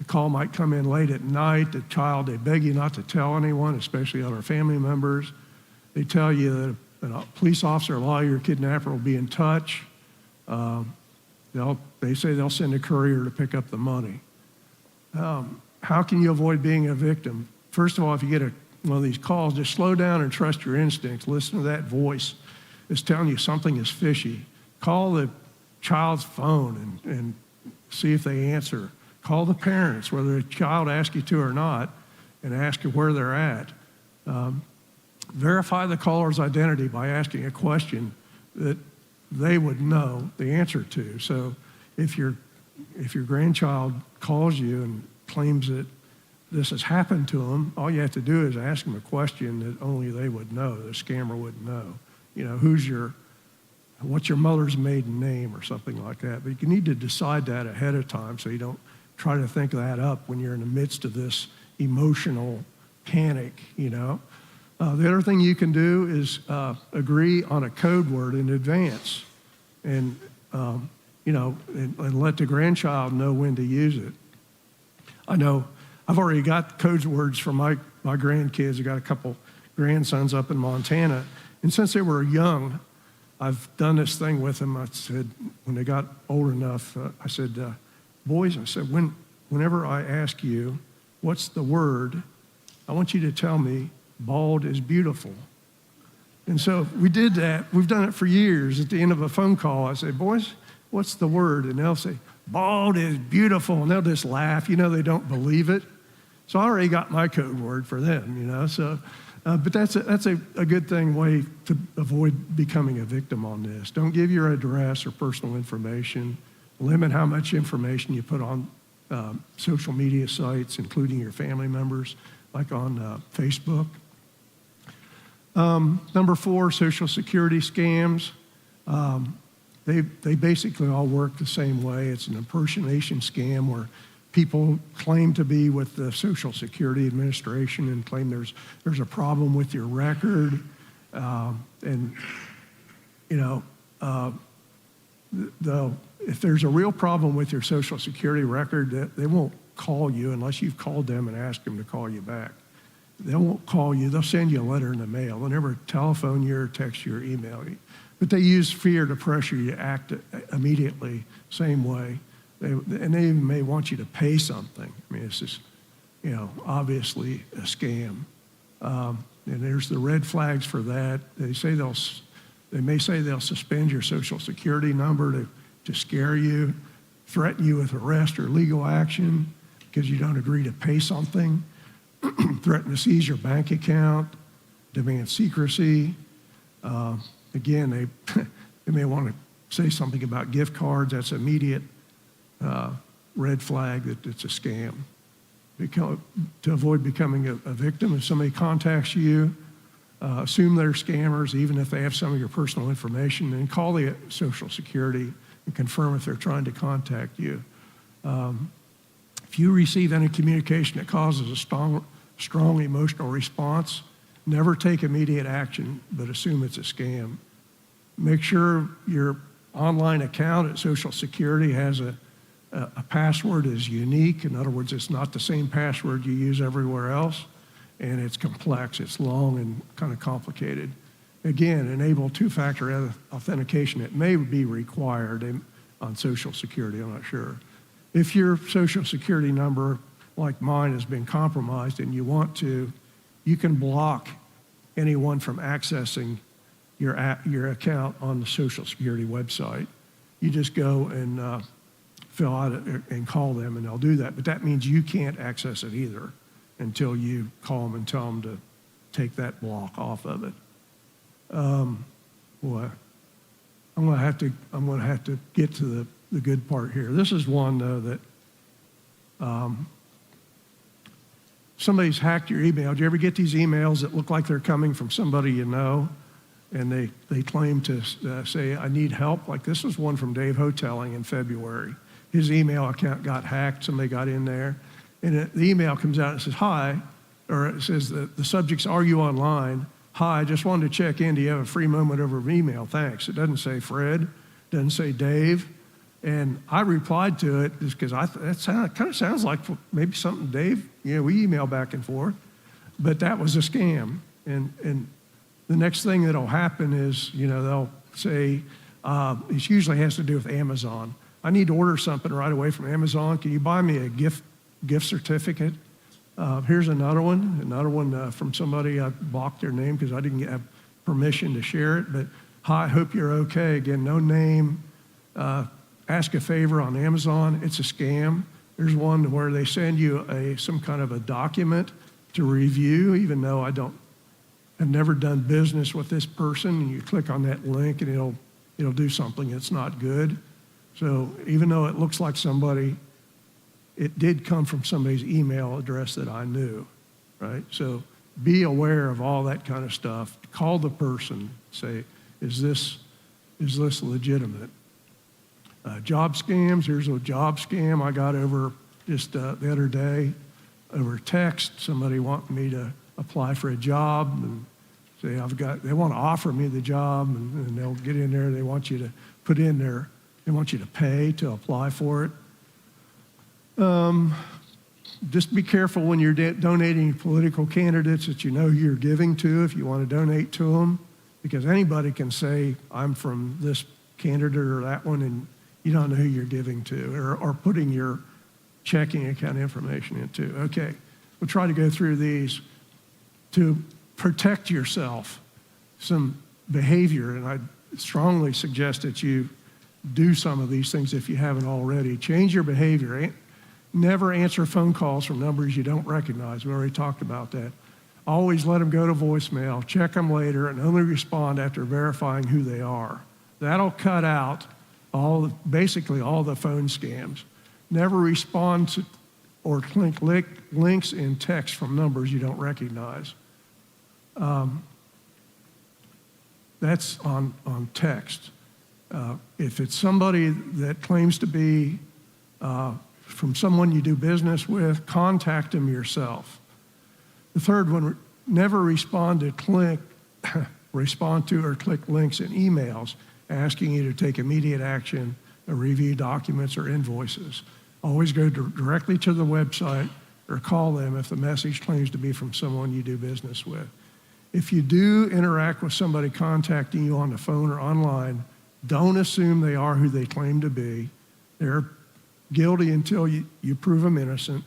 E: call might come in late at night. The child, they beg you not to tell anyone, especially other family members. They tell you that a police officer or lawyer, kidnapper will be in touch. They say they'll send a courier to pick up the money. How can you avoid being a victim? First of all, if you get one of these calls, just slow down and trust your instincts. Listen to that voice that's telling you something is fishy. Call the child's phone and see if they answer. Call the parents, whether the child asks you to or not, and ask where they're at. Verify the caller's identity by asking a question that they would know the answer to. So if your grandchild calls you and claims that this has happened to them, all you have to do is ask them a question that only they would know, the scammer wouldn't know. You know, what's your mother's maiden name or something like that. But you need to decide that ahead of time so you don't try to think that up when you're in the midst of this emotional panic, you know. The other thing you can do is agree on a code word in advance and let the grandchild know when to use it. I know I've already got code words for my grandkids. I got a couple grandsons up in Montana. And since they were young, I've done this thing with them. I said, when they got old enough, I said, boys, I said, whenever I ask you, what's the word, I want you to tell me, bald is beautiful. And so we did that. We've done it for years. At the end of a phone call, I say, boys, what's the word? And they'll say, bald is beautiful. And they'll just laugh. You know, they don't believe it. So I already got my code word for them, you know. So, but that's a good way to avoid becoming a victim on this. Don't give your address or personal information. Limit how much information you put on social media sites, including your family members, like on Facebook. Number 4, Social Security scams. They basically all work the same way. It's an impersonation scam where people claim to be with the Social Security Administration and claim there's a problem with your record. If there's a real problem with your Social Security record, they won't call you unless you've called them and asked them to call you back. They won't call you. They'll send you a letter in the mail. They'll never telephone you or text you or email you. But they use fear to pressure you to act immediately, same way. And they even may want you to pay something. I mean, it's just, obviously a scam. And there's the red flags for that. They may say they'll suspend your Social Security number to scare you, threaten you with arrest or legal action because you don't agree to pay something, threaten to seize your bank account, demand secrecy. Again, they may want to say something about gift cards. That's immediate red flag that it's a scam. To avoid becoming a victim, if somebody contacts you, assume they're scammers, even if they have some of your personal information, and call the Social Security and confirm if they're trying to contact you. If you receive any communication that causes a strong emotional response, never take immediate action, but assume it's a scam. Make sure your online account at Social Security has a password is unique. In other words, it's not the same password you use everywhere else, and it's complex, it's long and kind of complicated. Again, enable two-factor authentication. It may be required on Social Security, I'm not sure. If your Social Security number, like mine, has been compromised and you want to, you can block anyone from accessing your account on the Social Security website. You just go and fill out it and call them, and they'll do that. But that means you can't access it either until you call them and tell them to take that block off of it. Boy, I'm going to have to get to the good part here. This is one though that somebody's hacked your email. Do you ever get these emails that look like they're coming from somebody you know, and they claim to say, I need help? Like this was one from Dave Hotelling in February. His email account got hacked. Somebody got in there. And the email comes out and says, hi, or it says the subject's, are you online? Hi, just wanted to check in. Do you have a free moment over email? Thanks. It doesn't say Fred. It doesn't say Dave. And I replied to it just because that kind of sounds like maybe something Dave, we email back and forth. But that was a scam. And the next thing that'll happen is, they'll say, it usually has to do with Amazon. I need to order something right away from Amazon. Can you buy me a gift certificate? Here's another one from somebody. I blocked their name because I didn't have permission to share it. But hi, hope you're okay. Again, no name. Ask a favor on Amazon. It's a scam. There's one where they send you some kind of a document to review, even though I've never done business with this person. And you click on that link and it'll do something that's not good. So even though it looks like somebody, it did come from somebody's email address that I knew, right? So be aware of all that kind of stuff. Call the person, say, is this legitimate? Job scams, here's a job scam I got over just the other day over text. Somebody wanted me to apply for a job and say, they want to offer me the job, and they'll get in there, they want you to put in there, they want you to pay to apply for it. Just be careful when you're donating to political candidates that you know who you're giving to if you want to donate to them, because anybody can say, I'm from this candidate or that one, and you don't know who you're giving to or putting your checking account information into. Okay, we'll try to go through these to protect yourself. Some behavior, and I strongly suggest that you do some of these things if you haven't already. Change your behavior. Never answer phone calls from numbers you don't recognize. We already talked about that. Always let them go to voicemail. Check them later and only respond after verifying who they are. That'll cut out basically all the phone scams. Never respond to or click links in text from numbers you don't recognize. That's on text. If it's somebody that claims to be from someone you do business with, contact them yourself. The third one, never respond to or click links in emails asking you to take immediate action or review documents or invoices. Always go directly to the website or call them if the message claims to be from someone you do business with. if you do interact with somebody contacting you on the phone or online, don't assume they are who they claim to be. They're guilty until you prove them innocent.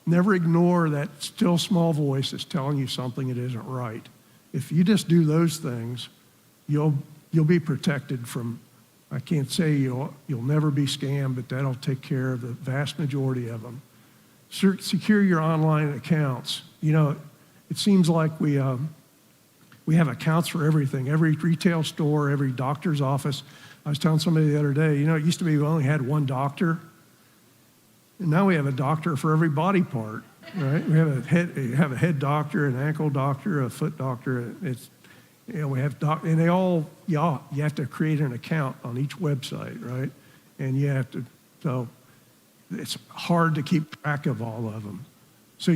E: Never ignore that still small voice that's telling you something that isn't right. If you just do those things, you'll be protected from, I can't say you'll never be scammed, but that'll take care of the vast majority of them. Secure your online accounts. You know, it seems like we have accounts for everything, every retail store, every doctor's office. I was telling somebody the other day, you know, it used to be we only had one doctor, and now we have a doctor for every body part, right? We have a head doctor, an ankle doctor, a foot doctor. It's, you know, we have and they all, you have to create an account on each website, right? And you have to, so it's hard to keep track of all of them. So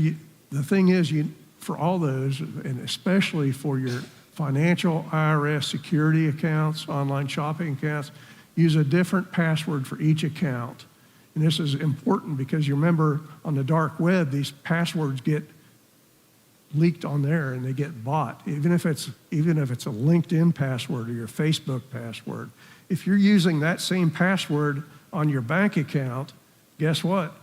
E: the thing is, for all those, and especially for your financial IRS security accounts, online shopping accounts, use a different password for each account. And this is important because you remember on the dark web, these passwords get leaked on there and they get bought, even if it's a LinkedIn password or your Facebook password. If you're using that same password on your bank account, guess what?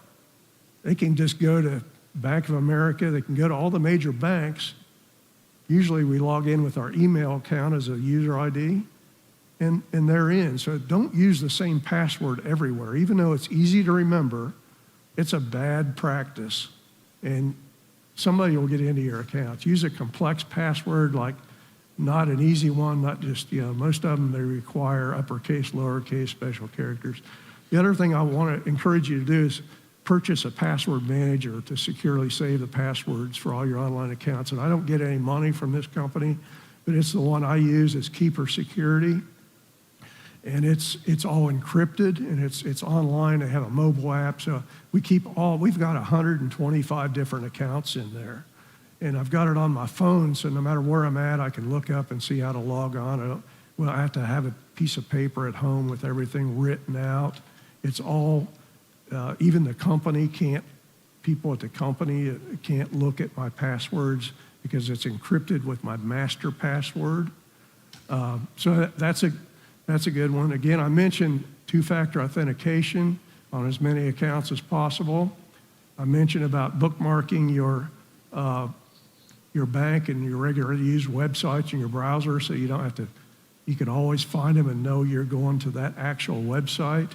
E: They can just go to Bank of America, they can go to all the major banks. Usually we log in with our email account as a user ID, and they're in. So don't use the same password everywhere. Even though it's easy to remember, it's a bad practice. And somebody will get into your accounts. Use a complex password, like not an easy one, not just, you know, most of them, they require uppercase, lowercase, special characters. The other thing I want to encourage you to do is purchase a password manager to securely save the passwords for all your online accounts. And I don't get any money from this company, but it's the one I use. It's Keeper Security. And it's all encrypted, and it's online. They have a mobile app. So we've got 125 different accounts in there. And I've got it on my phone, so no matter where I'm at, I can look up and see how to log on. I have to have a piece of paper at home with everything written out. It's all, even the company people at the company can't look at my passwords because it's encrypted with my master password. So that's a good one. Again, I mentioned two-factor authentication on as many accounts as possible. I mentioned about bookmarking your bank and your regularly used websites in your browser so you don't have to, you can always find them and know you're going to that actual website.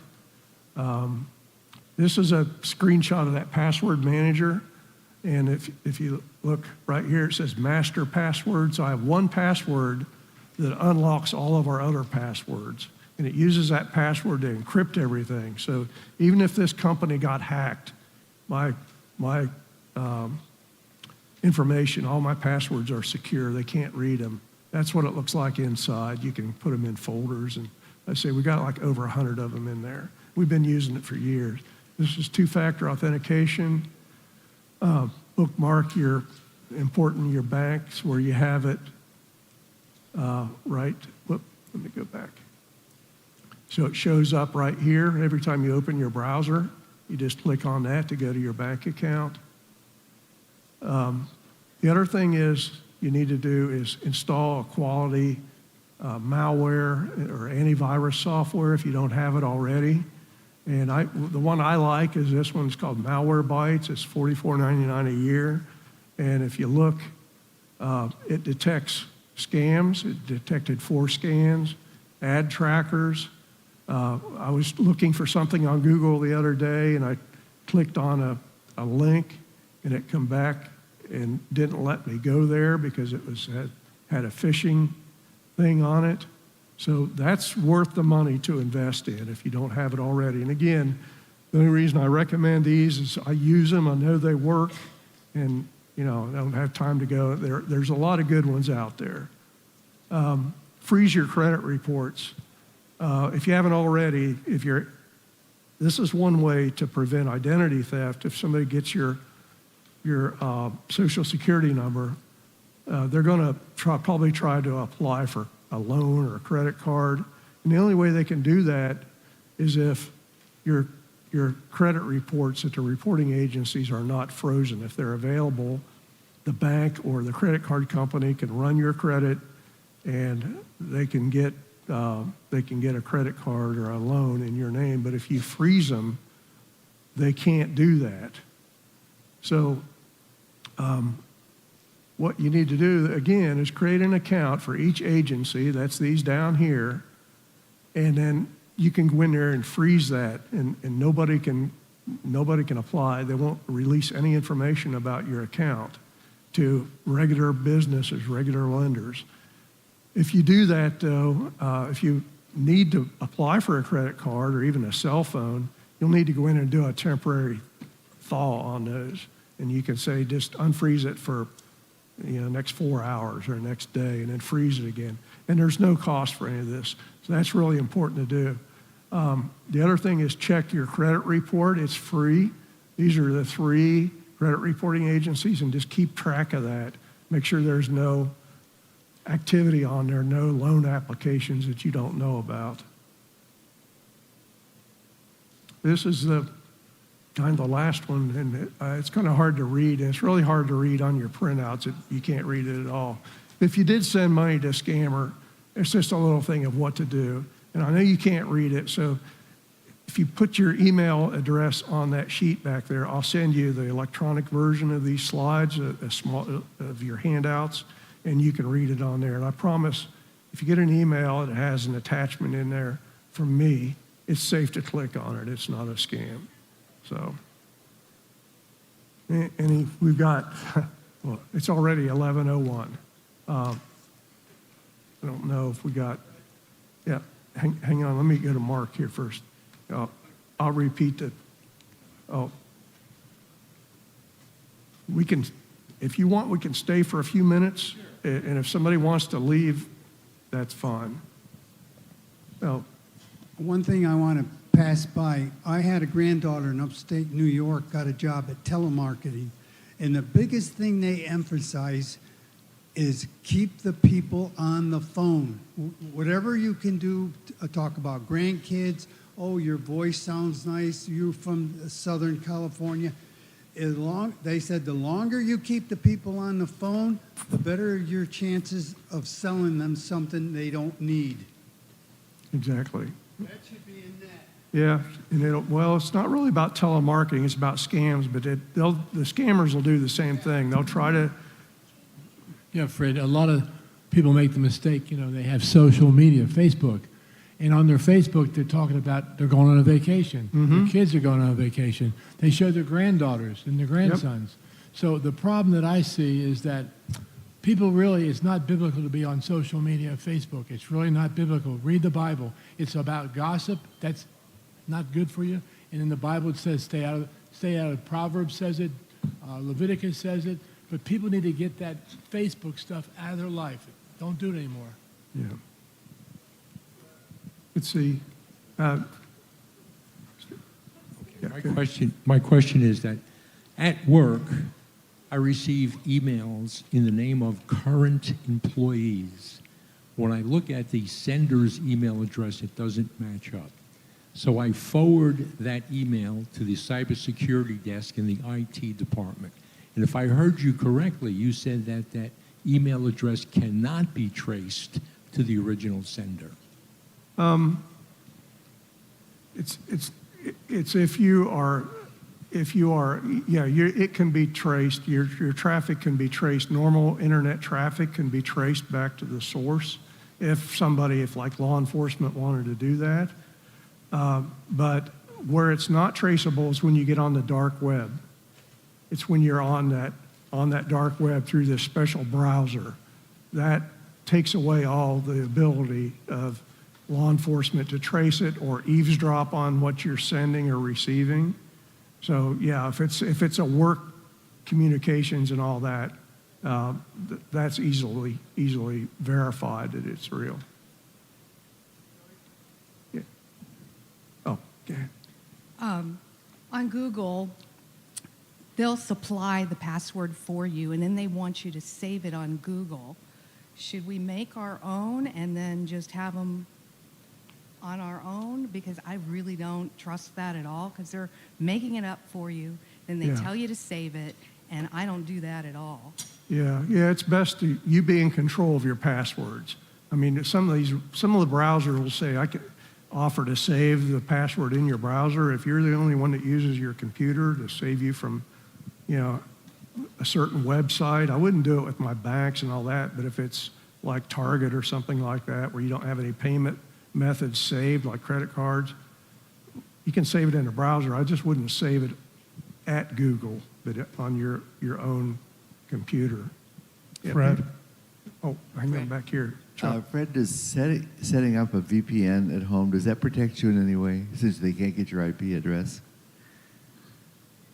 E: This is a screenshot of that password manager. And if you look right here, it says master password. So I have one password that unlocks all of our other passwords. And it uses that password to encrypt everything. So even if this company got hacked, my information, all my passwords are secure. They can't read them. That's what it looks like inside. You can put them in folders. And I say we got like over 100 of them in there. We've been using it for years. This is two-factor authentication. Bookmark your banks where you have it. Right, let me go back. So it shows up right here. Every time you open your browser, you just click on that to go to your bank account. The other thing is you need to do is install a quality malware or antivirus software if you don't have it already. And the one I like is this one. It's called Malwarebytes. It's $44.99 a year. And if you look, it detects scams. It detected 4 scams, ad trackers. I was looking for something on Google the other day, and I clicked on a link, and it come back and didn't let me go there because it had a phishing thing on it. So that's worth the money to invest in if you don't have it already. And again, the only reason I recommend these is I use them. I know they work, and I don't have time to go. There's a lot of good ones out there. Freeze your credit reports. If you haven't already, this is one way to prevent identity theft. If somebody gets your social security number, they're going to probably try to apply for a loan or a credit card. And the only way they can do that is if your credit reports at the reporting agencies are not frozen. If they're available, the bank or the credit card company can run your credit, and they can get a credit card or a loan in your name. But if you freeze them, they can't do that. So what you need to do, again, is create an account for each agency. That's these down here. And then you can go in there and freeze that, and nobody can apply. They won't release any information about your account to regular businesses, regular lenders. If you do that, though, if you need to apply for a credit card or even a cell phone, you'll need to go in and do a temporary thaw on those. And you can say, just unfreeze it for next 4 hours or next day, and then freeze it again. And there's no cost for any of this. So that's really important to do. The other thing is check your credit report. It's free. These are the 3 credit reporting agencies, and just keep track of that. Make sure there's no activity on there, no loan applications that you don't know about. This is kind of the last one, and it's kind of hard to read, and it's really hard to read on your printouts. You can't read it at all. If you did send money to a scammer, it's just a little thing of what to do. And I know you can't read it, so if you put your email address on that sheet back there, I'll send you the electronic version of these slides, a small of your handouts, and you can read it on there. And I promise, if you get an email that has an attachment in there from me, it's safe to click on it. It's not a scam. So, we've got, well, it's already 11:01. I don't know if we got, yeah, hang on, let me go to Mark here first. I'll repeat it. We can, if you want, we can stay for a few minutes, and if somebody wants to leave, that's fine. Well,
F: one thing I want to pass by, I had a granddaughter in upstate New York, got a job at telemarketing, and the biggest thing they emphasize is keep the people on the phone. Whatever you can do, talk about grandkids, oh, your voice sounds nice, you're from Southern California. They said the longer you keep the people on the phone, the better your chances of selling them something they don't need.
E: exactly.
F: That should be in that.
E: Yeah, and well, it's not really about telemarketing, it's about scams, but the scammers will do the same thing. They'll try to,
G: Yeah, Fred, a lot of people make the mistake, they have social media, Facebook, and on their Facebook, they're talking about they're going on a vacation. Their kids are going on a vacation. They show their granddaughters and their grandsons. So the problem that I see is that people really, it's not biblical to be on social media, Facebook. It's really not biblical. Read the Bible. It's about gossip. That's not good for you. And in the Bible, it says stay out of Proverbs says it, Leviticus says it. But people need to get that Facebook stuff out of their life. Don't do it anymore.
E: yeah. Let's see. Yeah,
H: My question is that at work, I receive emails in the name of current employees. When I look at the sender's email address, it doesn't match up. So I forward that email to the cybersecurity desk in the IT department. And if I heard you correctly, you said that that email address cannot be traced to the original sender.
E: It's if you are, yeah, it can be traced. Your traffic can be traced. Normal internet traffic can be traced back to the source if like law enforcement wanted to do that. But where it's not traceable is when you get on the dark web. It's when you're on that dark web through this special browser. That takes away all the ability of law enforcement to trace it or eavesdrop on what you're sending or receiving. So yeah, if it's a work communications and all that, that's easily verified that it's real. Yeah. Oh, okay.
I: On Google, they'll supply the password for you, and then they want you to save it on Google. Should we make our own and then just have them on our own? Because I really don't trust that at all, because they're making it up for you, then they
E: Yeah.
I: tell you to save it, and I don't do that at all.
E: Yeah, yeah, it's best to you be in control of your passwords. I mean, some of the browsers will say I can offer to save the password in your browser if you're the only one that uses your computer to save you from, a certain website. I wouldn't do it with my banks and all that, but if it's like Target or something like that where you don't have any payment methods saved, like credit cards, you can save it in a browser. I just wouldn't save it at Google, but on your own computer. Yeah,
J: Fred?
E: Oh, hang on back here. Chuck.
K: Fred, does setting up a VPN at home, does that protect you in any way since they can't get your IP address?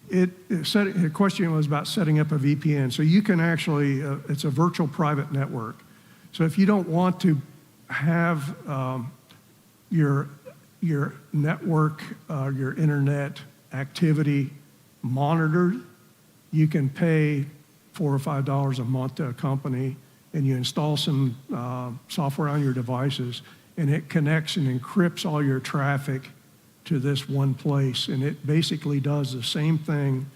E: The question was about setting up a VPN. So you can actually, it's a virtual private network. So if you don't want to have your network, your internet activity monitored, you can pay $4 or $5 a month to a company, and you install some software on your devices, and it connects and encrypts all your traffic to this one place. And it basically does the same thing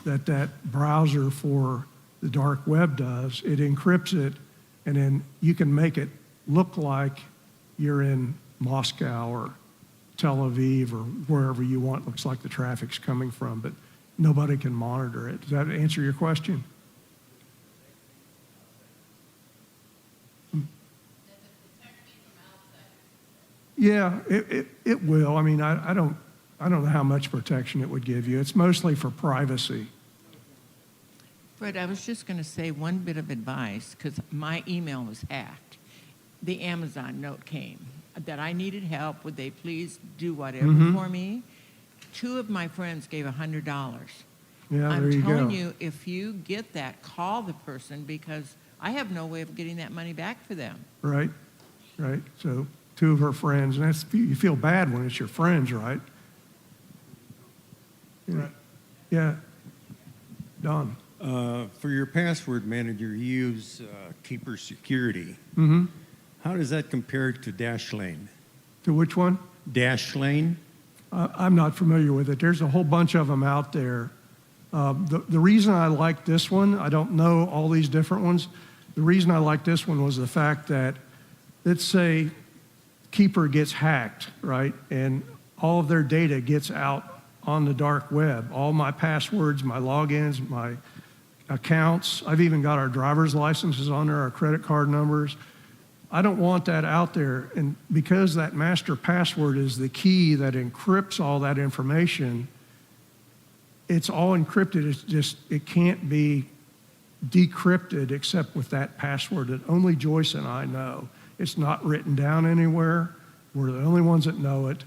E: that browser for the dark web does. It encrypts it, and then you can make it look like you're in Moscow or Tel Aviv or wherever you want. Looks like the traffic's coming from, but nobody can monitor it. Does that answer your question? Yeah, it will. I mean, I don't know how much protection it would give you. It's mostly for privacy.
L: Fred, I was just going to say one bit of advice because my email was hacked. The Amazon note came that I needed help. Would they please do whatever for me? 2 of my friends gave $100.
E: Yeah,
L: I'm
E: there you
L: telling
E: go.
L: you, if you get that, call the person because I have no way of getting that money back for them.
E: Right. So 2 of her friends, and you feel bad when it's your friends, right? Yeah. Yeah. Don.
J: For your password manager, you use Keeper Security.
E: Mm-hmm.
J: How does that compare to Dashlane?
E: To which one?
J: Dashlane?
E: I'm not familiar with it. There's a whole bunch of them out there. The reason I like this one, I don't know all these different ones. The reason I like this one was the fact that, let's say, Keeper gets hacked, right? And all of their data gets out on the dark web. All my passwords, my logins, my accounts. I've even got our driver's licenses on there, our credit card numbers. I don't want that out there. And because that master password is the key that encrypts all that information, it's all encrypted. It's just, it can't be decrypted except with that password that only Joyce and I know. It's not written down anywhere. We're the only ones that know it.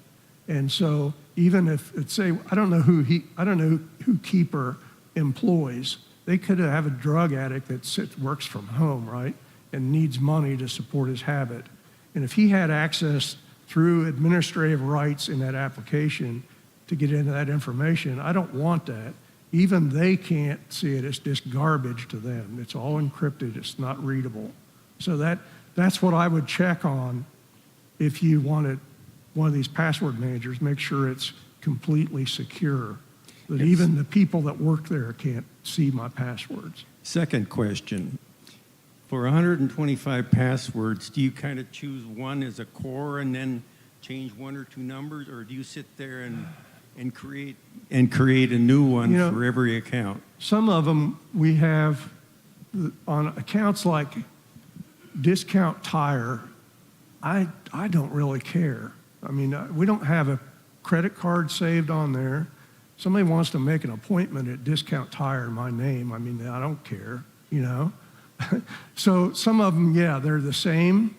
E: And so even if it's say, I don't know who Keeper employs. They could have a drug addict that works from home, right? And needs money to support his habit. And if he had access through administrative rights in that application to get into that information, I don't want that. Even they can't see it. It's just garbage to them. It's all encrypted. It's not readable. So that's what I would check on if you wanted one of these password managers. Make sure it's completely secure, that even the people that work there can't see my passwords.
J: Second question. For 125 passwords, do you kind of choose one as a core and then change 1 or 2 numbers, or do you sit there and create a new one for every account?
E: Some of them we have on accounts like Discount Tire. I don't really care. I mean, we don't have a credit card saved on there. Somebody wants to make an appointment at Discount Tire in my name. I mean, I don't care, So some of them, yeah, they're the same,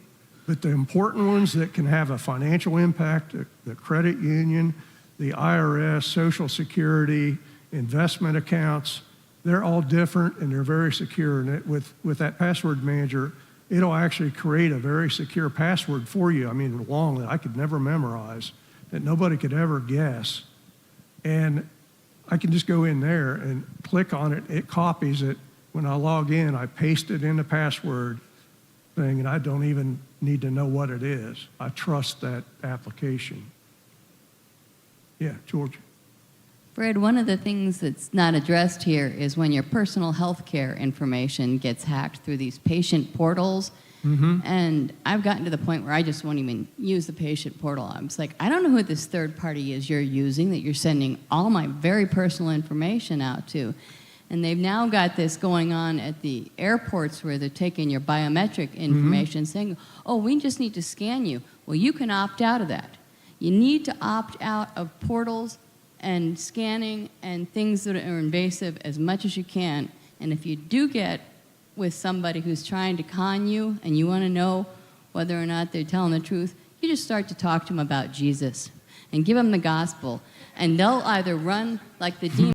E: but the important ones that can have a financial impact, the credit union, the IRS, Social Security, investment accounts, they're all different and they're very secure. And with that password manager, it'll actually create a very secure password for you. I mean, long that I could never memorize, that nobody could ever guess. And I can just go in there and click on it. It copies it. When I log in, I paste it in the password thing, and I don't even need to know what it is. I trust that application. Yeah, George.
D: Fred, one of the things that's not addressed here is when your personal health care information gets hacked through these patient portals. And I've gotten to the point where I just won't even use the patient portal. I'm just like, I don't know who this third party is you're using that you're sending all my very personal information out to. And they've now got this going on at the airports where they're taking your biometric information, saying, oh, we just need to scan you. Well, you can opt out of that. You need to opt out of portals and scanning and things that are invasive as much as you can. And if you do get with somebody who's trying to con you and you want to know whether or not they're telling the truth, you just start to talk to them about Jesus and give them the gospel. And they'll either run like the demon